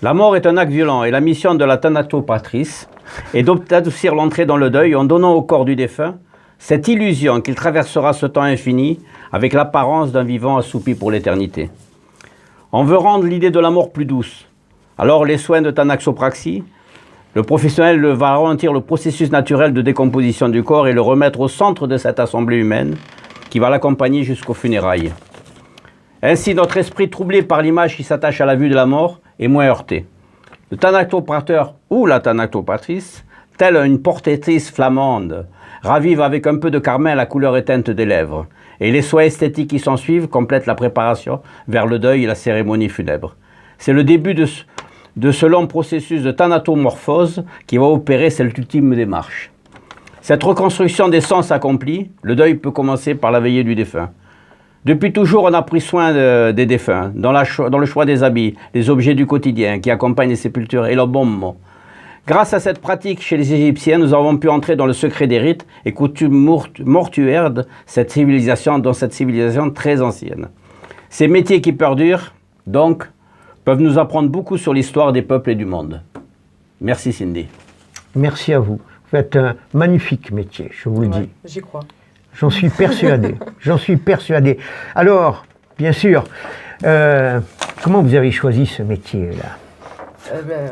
La mort est un acte violent et la mission de la thanatopratrice est d'adoucir l'entrée dans le deuil en donnant au corps du défunt cette illusion qu'il traversera ce temps infini avec l'apparence d'un vivant assoupi pour l'éternité. On veut rendre l'idée de la mort plus douce. Alors les soins de thanaxopraxie, le professionnel va ralentir le processus naturel de décomposition du corps et le remettre au centre de cette assemblée humaine qui va l'accompagner jusqu'aux funérailles. Ainsi, notre esprit troublé par l'image qui s'attache à la vue de la mort est moins heurté. Le thanatopracteur ou la thanatopratrice, telle une portatrice flamande, ravive avec un peu de carmin la couleur éteinte des lèvres. Et les soins esthétiques qui s'ensuivent complètent la préparation vers le deuil et la cérémonie funèbre. C'est le début de ce long processus de thanatomorphose qui va opérer cette ultime démarche. Cette reconstruction des sens accomplie, le deuil peut commencer par la veillée du défunt. Depuis toujours, on a pris soin des défunts, dans le choix des habits, des objets du quotidien qui accompagnent les sépultures et leur bon moment. Grâce à cette pratique chez les Égyptiens, nous avons pu entrer dans le secret des rites et coutumes mortuaires de cette civilisation très ancienne. Ces métiers qui perdurent, donc, peuvent nous apprendre beaucoup sur l'histoire des peuples et du monde. Merci Cindy. Merci à vous. Vous faites un magnifique métier, je vous le dis. J'y crois. J'en suis persuadé. J'en suis persuadé. Alors, bien sûr, comment vous avez choisi ce métier-là?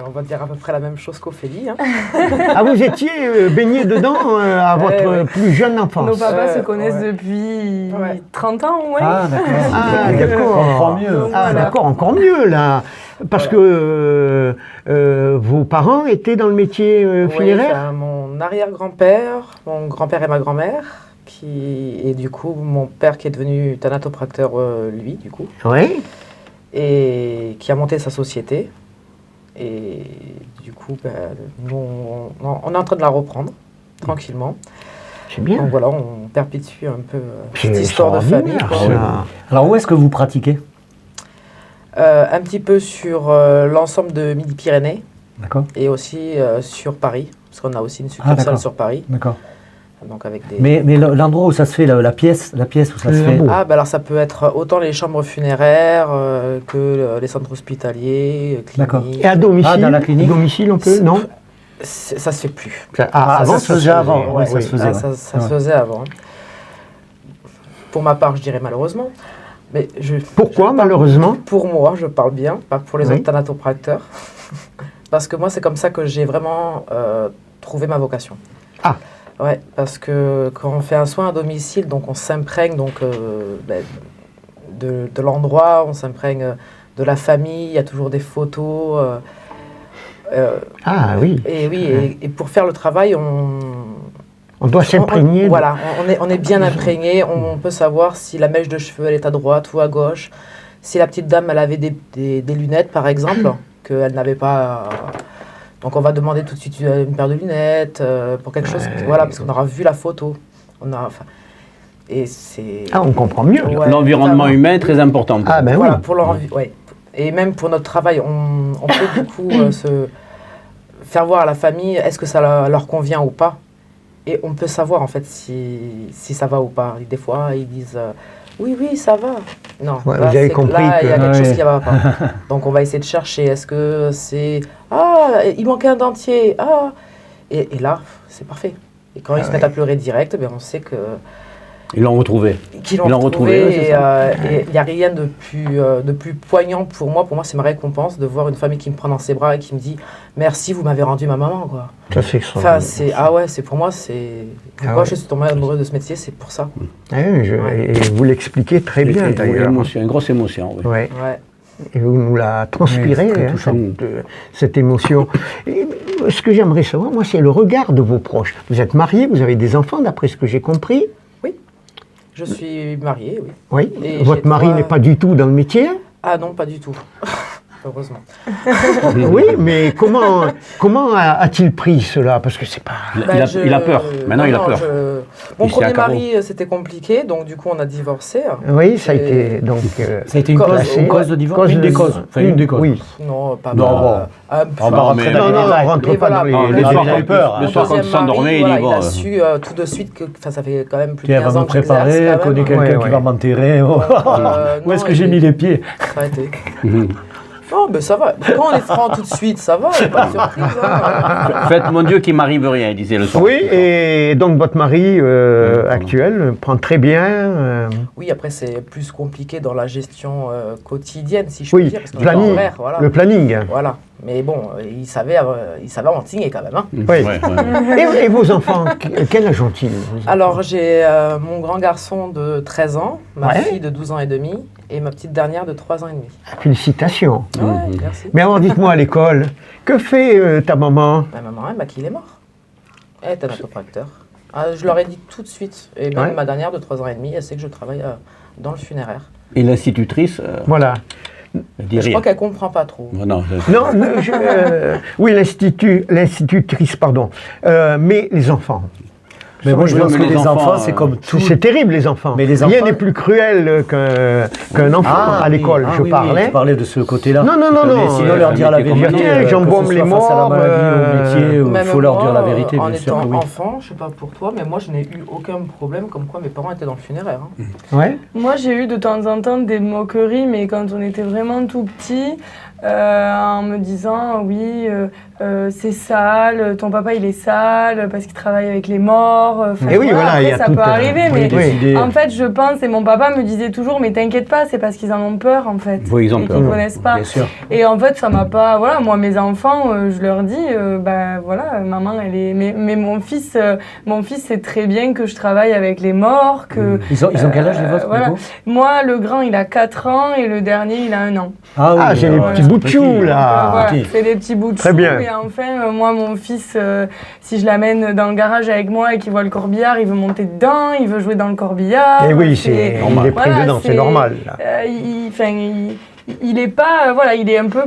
On va dire à peu près la même chose qu'Ophélie. Hein. Ah, vous étiez baigné dedans à votre plus jeune enfance? Nos papas se connaissent depuis 30 ans au moins. Ah, d'accord. Ah, d'accord. Encore mieux. Ah, d'accord, encore mieux, là. Parce que vos parents étaient dans le métier funéraire? Mon arrière-grand-père, mon grand-père et ma grand-mère, et du coup, mon père qui est devenu thanatopracteur, lui, du coup, Oui. et qui a monté sa société. Et du coup, nous, on est en train de la reprendre, tranquillement. C'est bien. Donc voilà, on perpétue un peu C'est cette histoire de famille. extraordinaire, quoi. ça. Alors, où est-ce que vous pratiquez? Un petit peu sur l'ensemble de Midi-Pyrénées D'accord. et aussi sur Paris, parce qu'on a aussi une succursale d'accord. sur Paris. D'accord. Donc avec des... Mais l'endroit où ça se fait, la pièce où ça se fait. Ah, bah alors ça peut être autant les chambres funéraires que les centres hospitaliers, D'accord. cliniques. Et à domicile? Ah, dans la clinique? Domicile, on peut? Non? Ça se fait plus. Avant, ça se faisait avant. Ouais, ça se faisait. Ah, ça se faisait avant. Pour ma part, je dirais malheureusement. Mais Pourquoi, malheureusement? Pour moi, je parle bien, pas pour les Oui. autres thanatopracteurs. Parce que moi, c'est comme ça que j'ai vraiment trouvé ma vocation. Ah. Ouais, parce que quand on fait un soin à domicile, donc on s'imprègne de l'endroit, on s'imprègne de la famille, il y a toujours des photos. Ah oui. Et oui, et pour faire le travail, On doit s'imprégner. Voilà, on est bien imprégné, on peut savoir si la mèche de cheveux elle est à droite ou à gauche, si la petite dame elle avait des lunettes par exemple, qu'elle n'avait pas. Donc on va demander tout de suite une paire de lunettes pour quelque chose, voilà, parce qu'on aura vu la photo. Et c'est. Ah, on comprend mieux. Ouais, L'environnement totalement. humain est très important. Ah ben Voilà, oui. pour ouais. Et même pour notre travail, on peut du coup se faire voir à la famille est-ce que ça leur convient ou pas. Et on peut savoir en fait si ça va ou pas. Et des fois, ils disent oui, ça va. Non, Ouais, là, vous avez compris là, il y a quelque chose oui. qui ne va pas. Donc on va essayer de chercher. Est-ce que c'est il manquait un dentier. Et là, c'est parfait. Et quand ils se mettent à pleurer direct, ben, on sait que Ils l'ont retrouvé. qu'ils Ils l'ont retrouvé, ouais, c'est et il n'y a rien de plus poignant pour moi. Pour moi, c'est ma récompense de voir une famille qui me prend dans ses bras et qui me dit merci, vous m'avez rendu ma maman, quoi. Ça, c'est Enfin, c'est pour moi, c'est pourquoi ouais. je suis tombée amoureuse de ce métier, c'est pour ça. Oui, et vous l'expliquez très bien, d'ailleurs. Une grosse émotion, oui. Ouais. Ouais. Et vous nous la transpirez, Oui, c'est très hein, touchant. cette émotion. Et ce que j'aimerais savoir, moi, c'est le regard de vos proches. Vous êtes mariés, vous avez des enfants, d'après ce que j'ai compris. Je suis mariée, oui. Oui. Et Votre j'ai mari trois- n'est pas du tout dans le métier. Ah non, pas du tout. Heureusement. Oui, mais comment a-t-il pris cela? Parce que c'est pas... Il a peur. Maintenant, il a peur. Mon Il s'est premier accaré. mari, c'était compliqué, donc du coup, on a divorcé. Oui, ça a Et- été donc... Ça a été une Cause- cause de divorce. cause Une des de- causes. Enfin, une des causes. Oui. Non, pas Non, mal. bon. On va rentrer dans Non, les non, détails. on rentre Et pas voilà. dans Le les... soir, il a eu peur. le soir, quand il Deuxième mari, s'endormait, voilà, il dit il a bon. su tout de suite que ça fait quand même plus Puis de elle va 15 ans me que j'exerce préparer, elle quand connaît même. quelqu'un Ouais, qui va ouais. m'enterrer. Où est-ce non, que j'ai il- mis les pieds? Ça a été. Non, mais ça va. Quand on est franc tout de suite, ça va, il n'y a pas de surprise. Hein. Faites mon Dieu qu'il m'arrive rien, il disait le soir. Oui, et donc votre mari actuel prend très bien... Oui, après, c'est plus compliqué dans la gestion quotidienne, si je puis oui, dire. Parce qu'il est en planning, horaire, voilà. le planning. Voilà. Mais bon, il savait m'entigner quand même. Hein. Oui. Ouais, ouais. Et vos enfants, quel âge ont-ils? Alors, j'ai mon grand garçon de 13 ans, ma Ouais. fille de 12 ans et demi, et ma petite dernière de 3 ans et demi. Félicitations. Ouais, merci. Mais alors, dites-moi à l'école, que fait ta maman? Ma maman, elle m'a qu'il est mort. Elle est thanatopracteur. Je leur ai dit tout de suite. Et même Ouais. ma dernière de 3 ans et demi, elle sait que je travaille dans le funéraire. Et l'institutrice, Voilà. elle dit Je rien. crois qu'elle comprend pas trop. Non, Non, oui, l'institutrice, pardon. Mais les enfants. Mais moi, je Oui, pense mais que les les enfants, enfants, c'est comme tout. C'est terrible, les enfants. Mais les Rien enfants- n'est plus cruel qu'un enfant à l'école, je oui, parlais. tu parlais de ce côté-là. Non, non, non, Mais non. sinon, leur dire la mettez comme vérité. tiens, que j'embaume ce les soit face à la morts, maladie, au métier, il Même faut leur moi, dire la vérité, en bien sûr étant que oui. enfant, je sais pas pour toi, mais moi je n'ai eu aucun problème comme quoi mes parents étaient dans le funéraire. Hein. Ouais. Moi, j'ai eu de temps en temps des moqueries, mais quand on était vraiment tout petit, en me disant oui, c'est sale, ton papa il est sale parce qu'il travaille avec les morts. Enfin, Et oui, voilà, il y après, a ça tout peut un- arriver, oui, mais des idées. en fait, je pense, et mon papa me disait toujours, mais t'inquiète pas, c'est parce qu'ils en ont peur en fait. Oui, ils ont et peur. qu'ils connaissent pas. Bien sûr. Et en fait, ça m'a pas. Voilà, moi, mes enfants, je leur dis, bah voilà, maman, elle est. Mais mon fils sait très bien que je travaille avec les morts, que. Ils ont quel âge, les vôtres, voilà. du coup? Moi, le grand, il a 4 ans et le dernier, il a 1 an. Ah, j'ai les voilà. petits bouts de chou, là. Voilà, petit. c'est des petits bouts de Très chou. bien. Mais enfin, moi, mon fils, si je l'amène dans le garage avec moi et qu'il voit le corbillard, il veut monter dedans, il veut jouer dans le corbillard. Et oui, il est pris Voilà, dedans, c'est normal. Là. Il est pas, voilà, il est un peu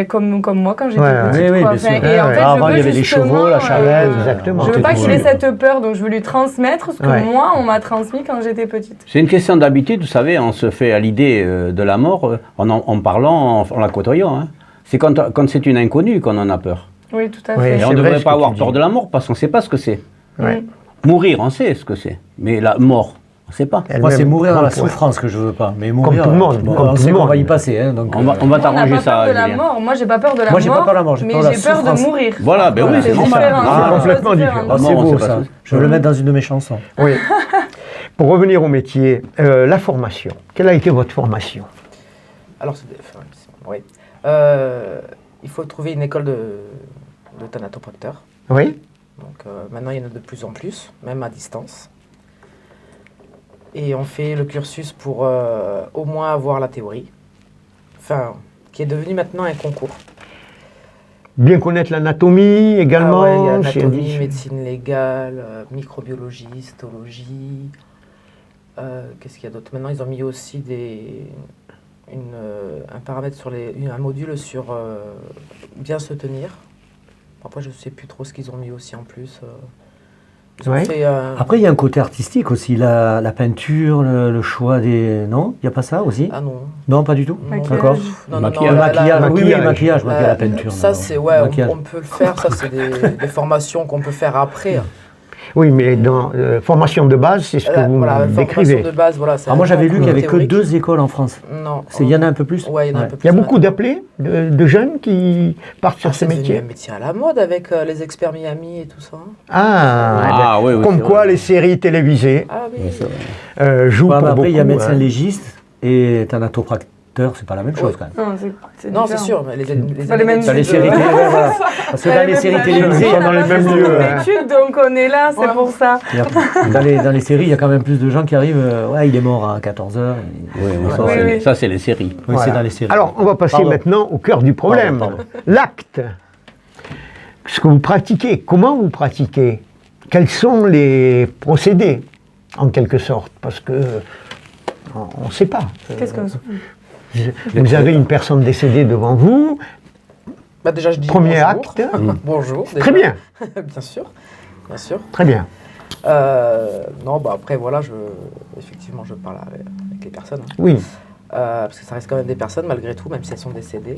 comme moi quand j'étais Ouais, petite. oui, oui, quoi. bien sûr. Et en Ouais, fait, ouais. je Avant, veux il y avait les justement, chevaux, la charrette. Exactement. Je veux T'es pas tout qu'il ait seul. cette peur, donc je veux lui transmettre ce que Ouais. moi, on m'a transmis quand j'étais petite. C'est une question d'habitude, vous savez, on se fait à l'idée de la mort en parlant, en la côtoyant. Hein. C'est quand c'est une inconnue qu'on en a peur. Oui, tout à Oui, fait. Et c'est on ne vrai devrait ce pas que avoir tu peur dis. de la mort parce qu'on ne sait pas ce que c'est. Ouais. Mourir, on sait ce que c'est. Mais la mort, on ne sait pas. Elle-même, Moi, c'est mourir dans la ouais. souffrance que je veux pas. Mais mourir, tout le monde, bon, comme on tout sait le qu'on monde. va y passer. Hein, donc, On va On n'a t'arranger pas ça, peur de la Julien. mort. Moi, j'ai pas peur de la Moi, mort. j'ai pas peur de la mort, j'ai mais peur de la j'ai peur de souffrance. mourir. Voilà, ben oui, C'est c'est normal. différent, Ah, c'est deux complètement choses différent. Ah, c'est Non, beau c'est pas ça. ça. Je vais le mettre dans une de mes chansons. Oui. Pour revenir au métier, la formation. Quelle a été votre formation? Alors, oui. Il faut trouver une école de thanatopracteur. Oui. Donc maintenant, il y en a de plus en plus, même à distance. Et on fait le cursus pour au moins avoir la théorie. Enfin, qui est devenu maintenant un concours. Bien connaître l'anatomie également. Ah ouais, il y a c'est anatomie, indice. médecine légale, microbiologie, histologie. Qu'est-ce qu'il y a d'autre? Maintenant, ils ont mis aussi un paramètre sur un module sur bien se tenir. Après, je ne sais plus trop ce qu'ils ont mis aussi en plus. Ils ont Ouais. fait, Après, il y a un côté artistique aussi, la peinture, le choix des... Non, il n'y a pas ça aussi? Ah non. Non, pas du tout. Non, D'accord. Non, Maquillage. Le maquillage, oui, oui, le maquillage. maquillage, moi, la peinture. Ça, non. c'est, ouais, Maquillage. on peut le faire. Ça, c'est des formations qu'on peut faire après. Oui, mais dans formation de base, c'est ce que vous décrivez. Formation de base, voilà. Alors moi, j'avais lu qu'il n'y avait que 2 écoles en France. Non. Il y en a un peu plus. Ouais, il y en a un peu plus. Il y a beaucoup d'appelés, de jeunes qui partent sur ce métier. C'est un métier à la mode avec les experts Miami et tout ça. Oui, comme quoi les séries télévisées jouent pour beaucoup. Après, il y a médecin légiste et thanatopracteur, c'est pas la même chose quand même. Non, c'est sûr. Mais les mêmes dans les séries télévisées, voilà. Parce que dans les séries télévisées, ils sont dans les mêmes lieux. Donc on est là, c'est pour ça. Dans les séries, il y a quand même plus de gens qui arrivent. Il est mort à 14h. Ça, c'est les séries. Oui, c'est dans les séries. Alors, on va passer maintenant au cœur du problème. L'acte. Ce que vous pratiquez, comment vous pratiquez? Quels sont les procédés, en quelque sorte? Parce que on ne sait pas. Qu'est-ce que vous avez une personne décédée devant vous. Déjà, je dis premier bonjour. acte. Bonjour. Déjà. Très bien. Bien sûr. Bien sûr. Très bien. Non, après, voilà, effectivement, je parle avec les personnes. Oui. Parce que ça reste quand même des personnes, malgré tout, même si elles sont décédées.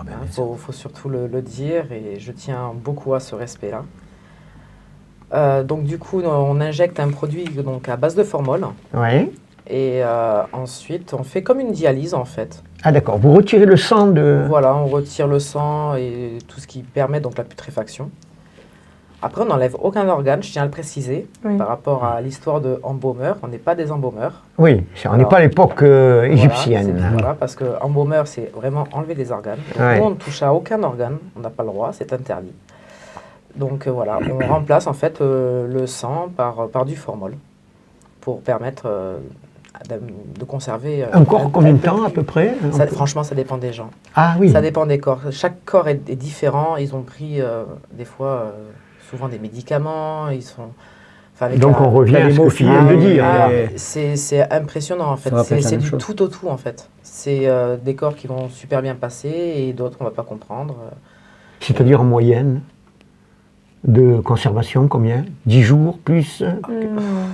Il faut surtout le dire, et je tiens beaucoup à ce respect-là. Donc, du coup, on injecte un produit donc, à base de formol. Oui. Et ensuite, on fait comme une dialyse, en fait. Ah d'accord, vous retirez le sang de... Voilà, on retire le sang et tout ce qui permet donc la putréfaction. Après, on n'enlève aucun organe, je tiens à le préciser, par rapport à l'histoire de embaumeurs. On n'est pas des embaumeurs. Oui, on n'est pas à l'époque égyptienne. Voilà, parce que embaumeur, c'est vraiment enlever des organes. Donc, nous, on ne touche à aucun organe, on n'a pas le droit, c'est interdit. Donc voilà, on remplace en fait le sang par du formol pour permettre de conserver... Encore combien de temps à peu près? Franchement, ça dépend des gens. Ah oui. Ça dépend des corps. Chaque corps est différent. Ils ont pris des fois souvent des médicaments. Ils sont... Donc on revient à ce que tu viens de dire. C'est impressionnant en fait. C'est du tout au tout en fait. C'est des corps qui vont super bien passer et d'autres on ne va pas comprendre. C'est-à-dire en moyenne de conservation, combien? 10 jours, plus?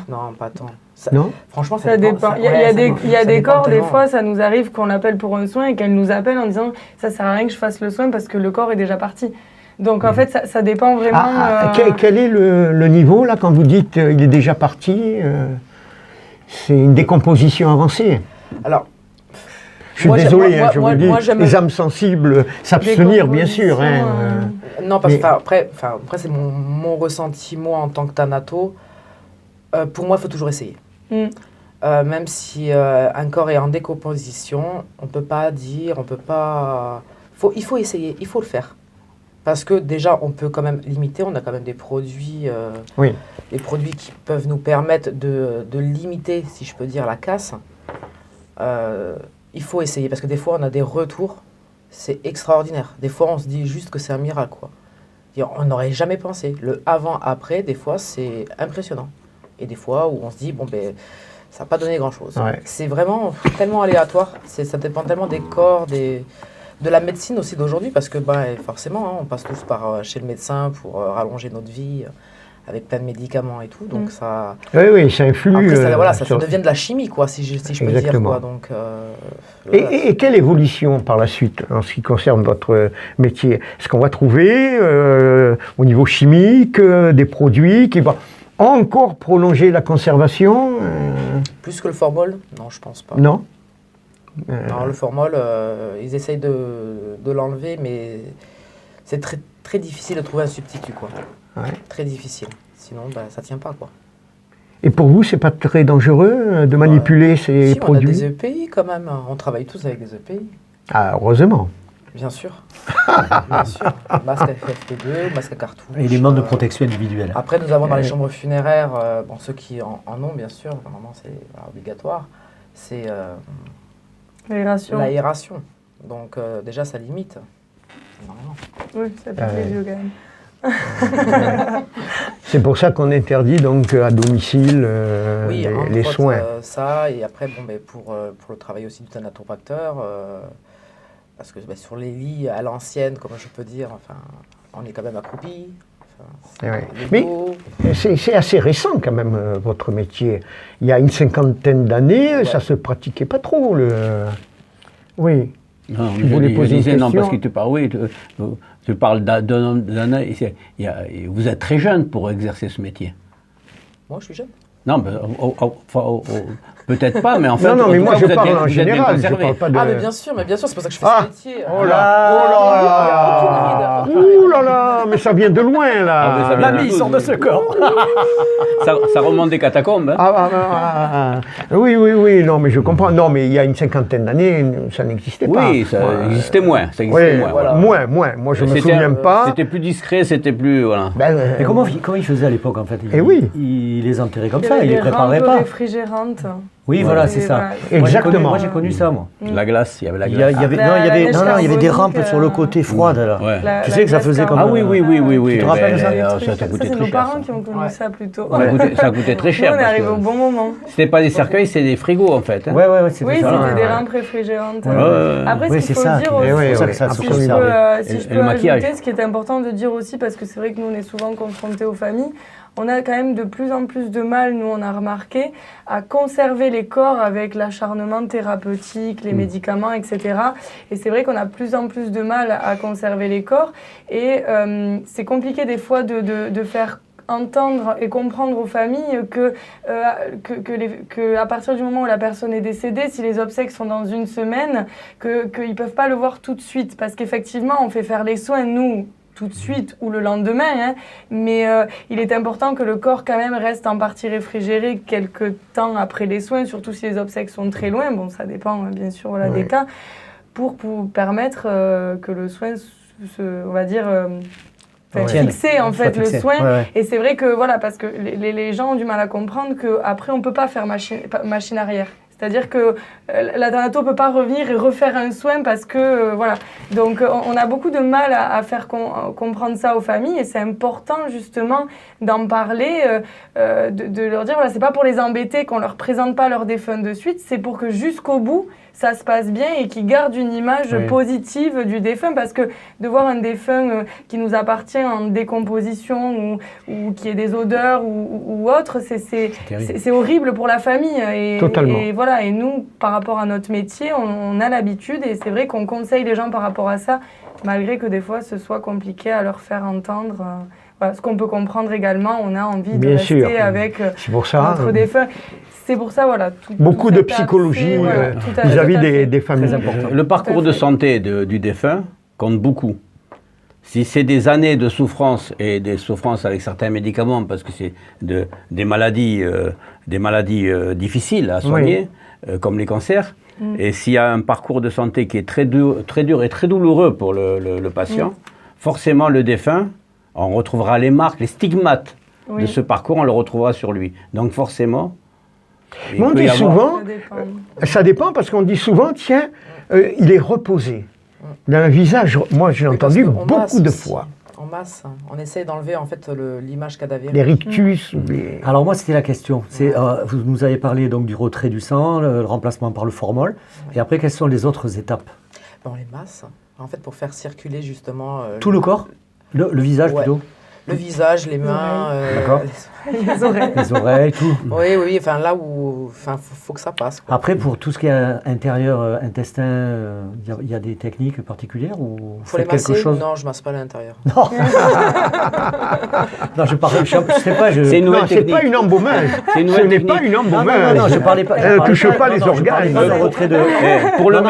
Non, pas tant. Non? Franchement, ça dépend. Il y a des corps, des fois, ça nous arrive qu'on appelle pour un soin et qu'elle nous appelle en disant « ça sert à rien que je fasse le soin parce que le corps est déjà parti ». Donc en fait, ça dépend vraiment... Quel est le niveau, là, quand vous dites il est déjà parti? C'est une décomposition avancée. Alors, je suis désolé, je vous dis, les âmes sensibles s'abstenir, bien sûr. Non, parce que après c'est mon ressenti, moi, en tant que thanato. Pour moi, il faut toujours essayer. Même si un corps est en décomposition, on ne peut pas dire, il faut essayer, il faut le faire. Parce que déjà, on peut quand même limiter, on a quand même des produits, des produits qui peuvent nous permettre de limiter, si je peux dire, la casse. Il faut essayer, parce que des fois, on a des retours, c'est extraordinaire. Des fois, on se dit juste que c'est un miracle, quoi. On n'aurait jamais pensé. Le avant-après, des fois, c'est impressionnant. Et des fois où on se dit, bon, ben, ça n'a pas donné grand-chose. Ouais. C'est vraiment tellement aléatoire. Ça dépend tellement des corps, de la médecine aussi d'aujourd'hui, parce que forcément, on passe tous chez le médecin pour rallonger notre vie avec plein de médicaments et tout. Donc ça... Oui, ça influe. Après, ça devient de la chimie, quoi, si je peux dire. Quoi. Donc, et quelle évolution par la suite en ce qui concerne votre métier? Est-ce qu'on va trouver au niveau chimique des produits qui vont encore prolonger la conservation? Plus que le formol? Non, je pense pas. Non? Non, le formol, ils essayent de l'enlever, mais c'est très, très difficile de trouver un substitut, quoi. Ouais. Très difficile. Sinon, ça tient pas, quoi. Et pour vous, c'est pas très dangereux de manipuler ces produits? On a des EPI quand même. On travaille tous avec des EPI. Ah, heureusement. Bien sûr. Bien sûr. Masque à FFP2, masque à cartouche. Éléments de protection individuelle. Après, nous avons dans les chambres funéraires, ceux qui en ont, bien sûr, normalement c'est obligatoire, c'est l'aération. Donc déjà, ça limite. Normalement. Oui, ça fait plaisir quand même. C'est pour ça qu'on interdit donc à domicile les soins. Ça, et après, pour le travail aussi du thanatopracteur, parce que sur les lits à l'ancienne, comme je peux dire, on est quand même accroupi. Mais c'est assez récent quand même, votre métier. Il y a une 50aine d'années, ça se pratiquait pas trop. Oui. Non, je disais non, parce que tu parles, tu parles d'un homme, vous êtes très jeune pour exercer ce métier. Moi, je suis jeune. Non, peut-être pas, mais en fait... Non, mais moi, je parle en vous êtes bien général, je conservé. parle pas de... Ah, mais bien sûr, c'est pour ça que je fais ce métier. Oh là Ouh là là, mais ça vient de loin, Ah, là. mais ça vient Mamie sort de ce corps. Ça remonte des catacombes. Hein. Oui, non, mais je comprends. Non, mais il y a une cinquantaine d'années, ça n'existait pas. Oui, ça existait moins. Ça Oui, existait moins. voilà. moins. Moi, je me C'était souviens pas. C'était plus discret, c'était plus... Voilà. Mais comment il faisait à l'époque en fait Eh oui. Il les enterrait comme Il y ça, avait il les des préparait rampes pas. réfrigérantes. Oui, voilà, c'est ça. Voilà. Exactement. Moi j'ai connu ça, moi. La glace, il y avait la Il y glace. avait, La neige il y avait des rampes carbonique, sur le côté froide là. Ouais. Tu sais que ça faisait comme... Ah oui. Tu te rappelles mais, ça ça C'est coûtait nos très cher. parents ça. qui ont connu ça plutôt. Ça coûtait très cher. Nous, on est parce arrivé que au bon moment. C'était pas des cercueils, c'est des frigos en fait. Hein. Ouais, c'était Oui, ça. c'était des ouais. rampes réfrigérantes. Ouais. Après, Oui, ce qu'il c'est faut ça. dire Et aussi, oui, pour ça que ça a si je conservé. peux, Et le maquillage. ajouter, ce qui est important de dire aussi, parce que c'est vrai que nous, on est souvent confrontés aux familles, on a quand même de plus en plus de mal, nous, on a remarqué, à conserver les corps avec l'acharnement thérapeutique, les médicaments, etc. Et c'est vrai qu'on a de plus en plus de mal à conserver les corps. Et c'est compliqué des fois de faire entendre et comprendre aux familles que à partir du moment où la personne est décédée, si les obsèques sont dans une semaine, qu'ils ne peuvent pas le voir tout de suite. Parce qu'effectivement, on fait faire les soins, nous, tout de suite ou le lendemain, hein, mais il est important que le corps quand même reste en partie réfrigéré quelques temps après les soins, surtout si les obsèques sont très loin, bon ça dépend bien sûr des cas, pour permettre que le soin on va dire... fixer en fait le soin et c'est vrai que voilà parce que les gens ont du mal à comprendre qu'après on peut pas faire machine arrière. C'est-à-dire que la thanato ne peut pas revenir et refaire un soin parce que, voilà. Donc, on a beaucoup de mal à faire comprendre ça aux familles et c'est important, justement, d'en parler, de leur dire, voilà, c'est pas pour les embêter qu'on leur présente pas leur défunt de suite, c'est pour que jusqu'au bout, ça se passe bien et qu'ils gardent une image positive du défunt parce que de voir un défunt qui nous appartient en décomposition ou qui ait des odeurs ou autre, c'est horrible pour la famille. Totalement. Et voilà, et nous, par rapport à notre métier, on a l'habitude et c'est vrai qu'on conseille les gens par rapport à ça, malgré que des fois ce soit compliqué à leur faire entendre. Voilà, ce qu'on peut comprendre également, on a envie de rester avec notre défunt. C'est pour ça, voilà. Beaucoup de psychologie vis-à-vis des familles. Le parcours de santé du défunt compte beaucoup. Si c'est des années de souffrance et des souffrances avec certains médicaments, parce que c'est des maladies difficiles à soigner, comme les cancers, et s'il y a un parcours de santé qui est très dur et très douloureux pour le patient, forcément le défunt, on retrouvera les marques, les stigmates de ce parcours, on le retrouvera sur lui. Donc forcément... Mais on dit souvent, ça dépend parce qu'on dit souvent, tiens, il est reposé. Il a un visage, moi j'ai entendu beaucoup de fois. En masse, on essaye d'enlever en fait l'image cadavérique. Les rictus ou les... Alors moi c'était la question, vous nous avez parlé donc du retrait du sang, le remplacement par le formol, et après quelles sont les autres étapes? On les masse, en fait pour faire circuler justement... tout le corps? Le visage plutôt? Le visage, les mains, les oreilles, tout. Oui, enfin là où, faut que ça passe. Quoi. Après, pour tout ce qui est intérieur, intestin, il y a des techniques particulières ou faut les masser? Non, je masse pas l'intérieur. Non. Non, je sais pas. C'est une nouvelle technique. C'est pas une embaumage. Ce n'est pas une embaumage. Non, je parlais pas. Elle ne touche pas les organes.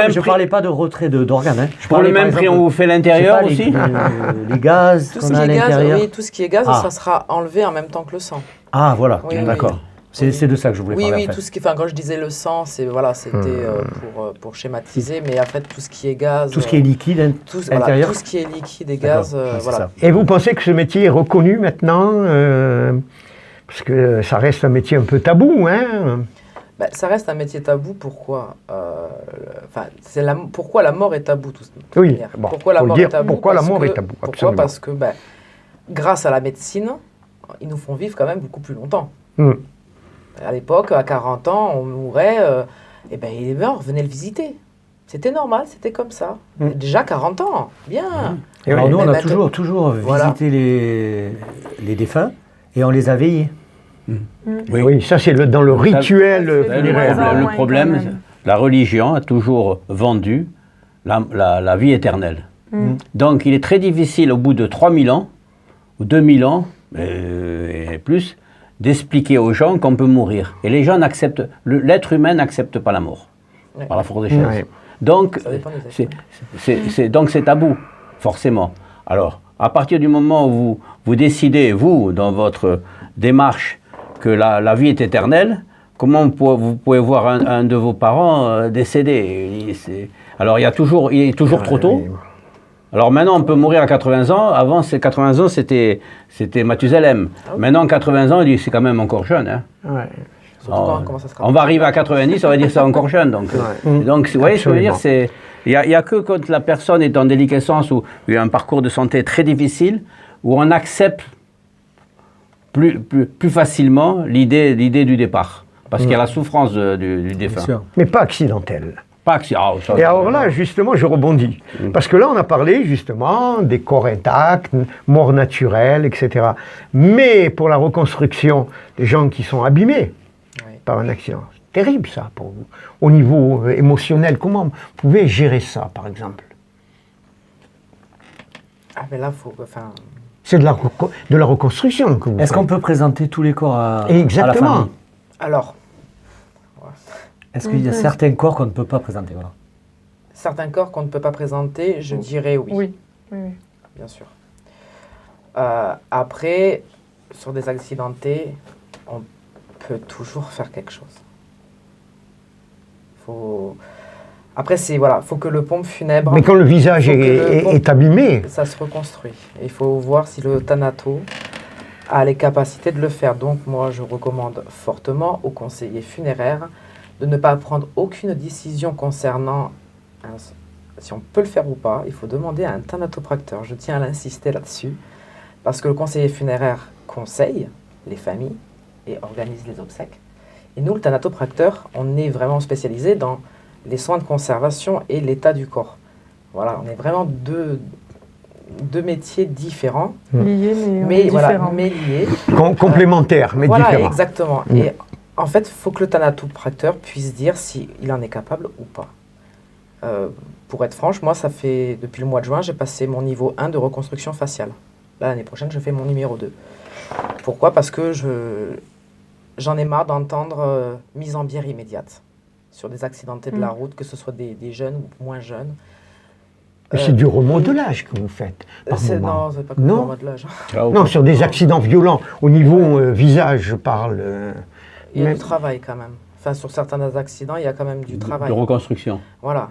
Je parlais pas de retrait d'organes. Pour le même prix, on vous fait l'intérieur aussi. Les gaz qu'on a à l'intérieur. Oui, tout ce qui est gaz, ça sera enlevé en même temps que le sang. Ah, voilà, d'accord. C'est de ça que je voulais parler. Oui, tout ce qui, quand je disais le sang, c'était pour schématiser, mais en fait tout ce qui est gaz, tout ce qui est liquide intérieur, tout ce qui est liquide et gaz, voilà. Et vous pensez que ce métier est reconnu maintenant, parce que ça reste un métier un peu tabou, hein? Ça reste un métier tabou. Pourquoi pourquoi la mort est tabou Oui. Bon, pourquoi la mort est tabou? Pourquoi la mort est tabou? Pourquoi? Parce que grâce à la médecine, ils nous font vivre quand même beaucoup plus longtemps. À l'époque, à 40 ans, on mourait, et il est mort, venez le visiter. C'était normal, c'était comme ça. Déjà 40 ans, bien. Alors nous, on a toujours visité les défunts et on les a veillés. Oui, ça c'est dans le rituel funéraire. Le problème, la religion a toujours vendu la vie éternelle. Donc il est très difficile au bout de 3000 ans, ou 2000 ans, et plus, d'expliquer aux gens qu'on peut mourir. Et les gens n'acceptent, l'être humain n'accepte pas la mort, par la force des choses. Ouais. Donc, donc c'est tabou, forcément. Alors, à partir du moment où vous décidez, vous, dans votre démarche, que la vie est éternelle, comment vous pouvez voir un de vos parents décéder? Alors, il est toujours trop tôt. Alors maintenant, on peut mourir à 80 ans. Avant, 80 ans, c'était Mathusalem. Maintenant, 80 ans, c'est quand même encore jeune. Hein. Ouais. On va arriver à 90, on va dire c'est encore jeune. Donc, donc vous voyez ce que je veux dire, il n'y a que quand la personne est en déliquescence ou il y a un parcours de santé très difficile, où on accepte plus facilement l'idée du départ. Parce qu'il y a la souffrance du défunt. Mais pas accidentelle. Et alors là, justement, je rebondis. Parce que là, on a parlé justement des corps intacts, mort naturelle, etc. Mais pour la reconstruction des gens qui sont abîmés par un accident, c'est terrible ça pour vous. Au niveau émotionnel, comment vous pouvez gérer ça, par exemple? Ah, mais là, faut. Enfin... C'est de la reconstruction que vous faites. Est-ce qu'on peut présenter tous les corps à la Exactement. famille? Alors. Est-ce qu'il y a certains corps qu'on ne peut pas présenter, voilà. Certains corps qu'on ne peut pas présenter, je dirais oui. Oui. Bien sûr. Après, sur des accidentés, on peut toujours faire quelque chose. Après, faut que le pompe funèbre... Mais quand le visage est abîmé... Ça se reconstruit. Il faut voir si le thanato a les capacités de le faire. Donc, moi, je recommande fortement aux conseillers funéraires de ne pas prendre aucune décision concernant si on peut le faire ou pas. Il faut demander à un thanatopracteur. Je tiens à l'insister là-dessus, parce que le conseiller funéraire conseille les familles et organise les obsèques. Et nous, le thanatopracteur, on est vraiment spécialisé dans les soins de conservation et l'état du corps. Voilà, on est vraiment deux métiers différents. Liés, mais différents. Mais liés. Complémentaires, mais voilà, différents. Exactement. Et en fait, il faut que le thanatopracteur puisse dire s'il en est capable ou pas. Pour être franche, moi, ça fait depuis le mois de juin, j'ai passé mon niveau 1 de reconstruction faciale. Là, l'année prochaine, je fais mon numéro 2. Pourquoi? Parce que j'en ai marre d'entendre mise en bière immédiate sur des accidentés de la route, que ce soit des jeunes ou moins jeunes. C'est du remodelage que vous faites. Non, c'est pas que du remodelage. Non, sur des accidents violents. Au niveau visage, je parle. Il y a du travail quand même. Enfin, sur certains accidents, il y a quand même du travail. De reconstruction. Voilà.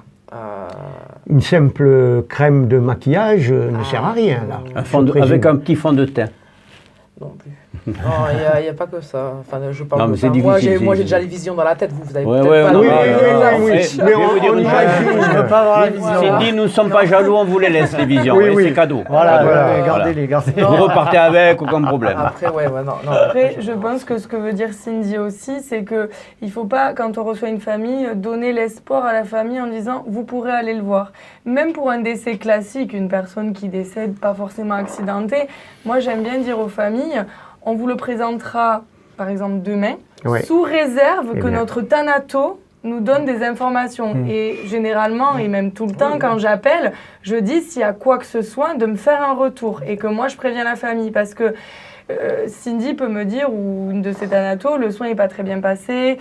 Une simple crème de maquillage ne sert à rien, là. Avec un petit fond de teint. Non plus. Non, il n'y a pas que ça. Enfin, je parle non, mais c'est difficile. Moi, j'ai déjà les visions dans la tête. Vous avez peut-être pas... Oui. Mais je ne veux pas avoir la vision. Cindy, nous ne sommes pas jaloux, on vous les laisse, les visions. C'est cadeau. Voilà. Gardez-les. Vous repartez avec, aucun problème. Après, je pense que ce que veut dire Cindy aussi, c'est qu'il ne faut pas, quand on reçoit une famille, donner l'espoir à la famille en disant « vous pourrez aller le voir ». Même pour un décès classique, une personne qui décède pas forcément accidentée, moi j'aime bien dire aux familles, on vous le présentera par exemple demain, sous réserve que notre thanato nous donne des informations. Et généralement, et même tout le temps, quand j'appelle, je dis s'il y a quoi que ce soit, de me faire un retour et que moi je préviens la famille, parce que Cindy peut me dire, ou une de ses thanatos, le soin n'est pas très bien passé,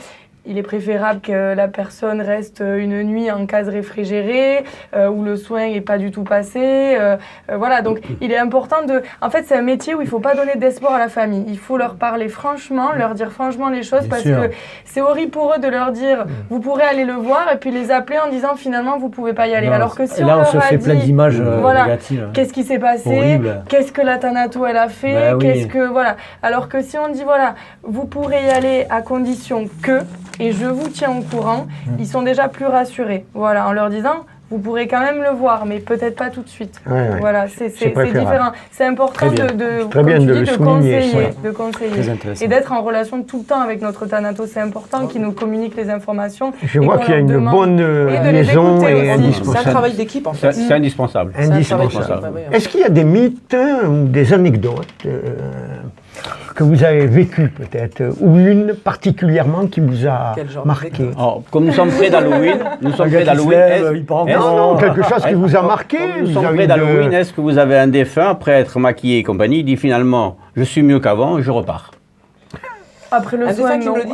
il est préférable que la personne reste une nuit en case réfrigérée, où le soin n'est pas du tout passé. Voilà, donc il est important de... En fait, c'est un métier où il ne faut pas donner d'espoir à la famille. Il faut leur parler franchement, leur dire franchement les choses, parce que c'est horrible pour eux de leur dire « vous pourrez aller le voir » et puis les appeler en disant « finalement, vous ne pouvez pas y aller ». Alors que si on leur a dit, plein d'images négatives. Qu'est-ce qui s'est passé, qu'est-ce que la thanato elle a fait, voilà. Alors que si on dit « voilà, vous pourrez y aller à condition que » et je vous tiens au courant, ils sont déjà plus rassurés. Voilà, en leur disant, vous pourrez quand même le voir, mais peut-être pas tout de suite. Voilà, c'est différent. C'est important de conseiller. Et d'être en relation tout le temps avec notre thanato, c'est important qu'ils nous communiquent les informations. Je vois qu'il y a une bonne liaison et indispensable. C'est un travail d'équipe en fait. C'est indispensable. Est-ce qu'il y a des mythes ou des anecdotes que vous avez vécues peut-être, ou une particulièrement qui vous a marqué? Comme nous sommes près d'Halloween, non, quelque chose qui vous a marqué. Nous sommes près d'Halloween, est-ce que vous avez un défunt, après être maquillé et compagnie, il dit finalement, je suis mieux qu'avant, je repars. Après le Un soin, défunt qui non. me le dit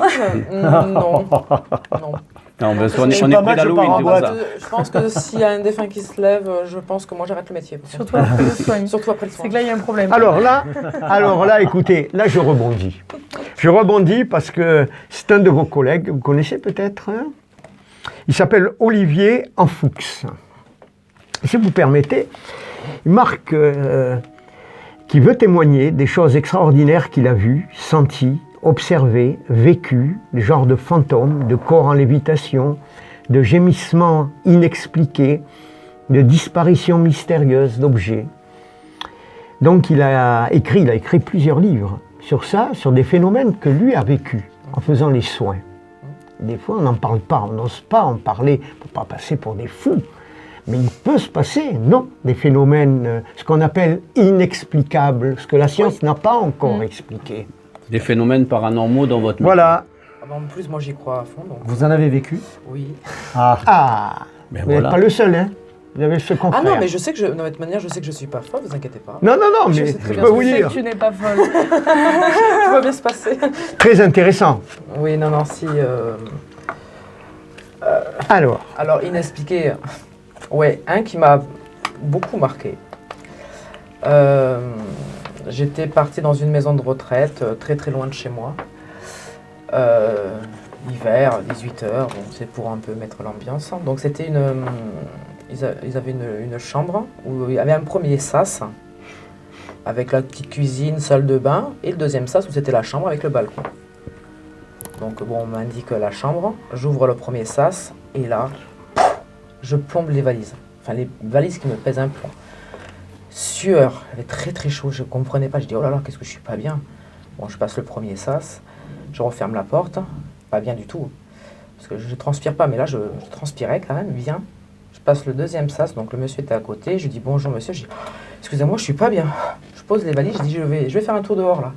non. Non. Non, mais Je on suis est pas pris mal, je d'Halloween, pars en c'est pour boîte. ça. Je pense que s'il y a un défunt qui se lève, je pense que moi j'arrête le métier. Surtout après le soin. Surtout après le soin. C'est que là, il y a un problème. Alors là, écoutez, là je rebondis. Je rebondis parce que c'est un de vos collègues, vous connaissez peut-être, hein? Il s'appelle Olivier Enfoux. Si vous permettez, il marque qu'il veut témoigner des choses extraordinaires qu'il a vues, senties, observées, vécues, des genres de fantômes, de corps en lévitation, de gémissements inexpliqués, de disparitions mystérieuses d'objets. Donc il a écrit plusieurs livres sur ça, sur des phénomènes que lui a vécus en faisant les soins. Des fois on n'en parle pas, on n'ose pas en parler pour ne pas passer pour des fous. Mais il peut se passer, non, des phénomènes, ce qu'on appelle inexplicables, ce que la science n'a pas encore expliqué. Des phénomènes paranormaux dans votre Voilà. Ah bah, en plus, moi j'y crois à fond. Donc... Vous en avez vécu? Oui. Ah, Ben vous n'êtes voilà. pas le seul, hein. Vous avez ce confrère. Ah non, mais je sais que de toute manière, je sais que je suis pas folle, vous inquiétez pas. Non, Je mais sais très je bien peux ce vous que Je sais dire. que tu n'es pas folle. Tout va bien se passer. Très intéressant. Oui, non, si. Alors, inexpliqué. Ouais, un qui m'a beaucoup marqué. J'étais partie dans une maison de retraite, très très loin de chez moi. Hiver, 18h, bon, c'est pour un peu mettre l'ambiance. Donc c'était ils avaient une chambre où il y avait un premier sas avec la petite cuisine, salle de bain, et le deuxième sas où c'était la chambre avec le balcon. Donc bon, on m'indique la chambre, j'ouvre le premier sas, et là, je plombe les valises. Enfin, les valises qui me pèsent un plomb. Sueur, il avait très très chaud, je ne comprenais pas. Je dis, oh là là, qu'est-ce que je suis pas bien. Bon, je passe le premier sas, je referme la porte, pas bien du tout. Parce que je ne transpire pas, mais là, je transpirais quand même bien. Je passe le deuxième sas, donc le monsieur était à côté. Je dis, bonjour monsieur, je dis, excusez-moi, je suis pas bien. Je pose les valises, je dis, je vais faire un tour dehors là.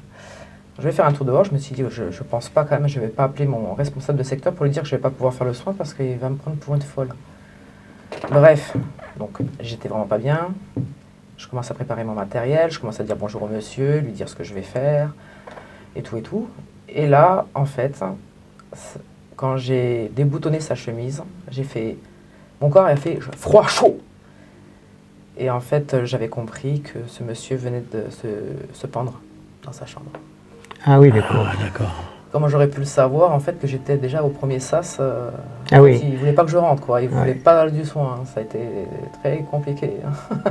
Je vais faire un tour dehors, je me suis dit, je pense pas quand même, je vais pas appeler mon responsable de secteur pour lui dire que je vais pas pouvoir faire le soin parce qu'il va me prendre pour une folle. Bref, donc j'étais vraiment pas bien. Je commence à préparer mon matériel, je commence à dire bonjour au monsieur, lui dire ce que je vais faire, et tout et tout. Et là, en fait, quand j'ai déboutonné sa chemise, mon corps a fait froid, chaud. Et en fait, j'avais compris que ce monsieur venait de se pendre dans sa chambre. ah oui, d'accord. Comment j'aurais pu le savoir, en fait, que j'étais déjà au premier sas. Ah oui. Il voulait pas que je rentre, quoi. Il voulait Ouais. pas du soin. Ça a été très compliqué.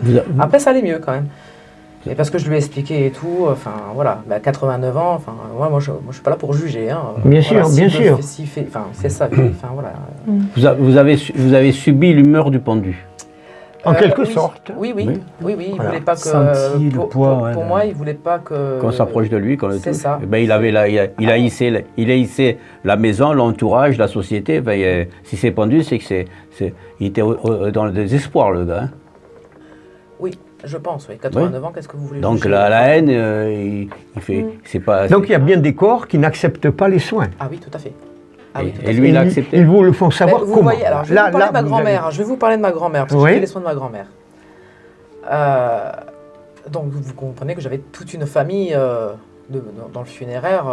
Vous a- Après, ça allait mieux, quand même. Et parce que je lui ai expliqué et tout, enfin, voilà, 89 ans, enfin, moi, je suis pas là pour juger, hein. Bien sûr, bien sûr. Enfin, c'est sa vie, enfin, voilà. Vous avez subi l'humeur du pendu. En quelque oui, sorte. Oui, il Voilà. voulait pas que... Senti le poids, ouais, pour moi, il voulait pas que... Qu'on s'approche de lui, qu'on le c'est touche. ça. Eh ben, il haïssait la maison, l'entourage, la société. Ben, si c'est pendu, c'est que il était dans le désespoir, le gars. Hein. Oui, je pense, oui. 89 ans, qu'est-ce que vous voulez Donc juger la haine, il fait, c'est pas. Donc il y a bien des corps qui n'acceptent pas les soins. Ah oui, tout à fait. Ah oui, tout à Et fait. lui, il a Et accepté. Ils vous le font savoir Vous comment. voyez, alors je vais vous parler de ma vous grand-mère. Je vais vous parler de ma grand-mère, parce que Oui. j'ai fait les soins de ma grand-mère. Donc vous comprenez que j'avais toute une famille dans le funéraire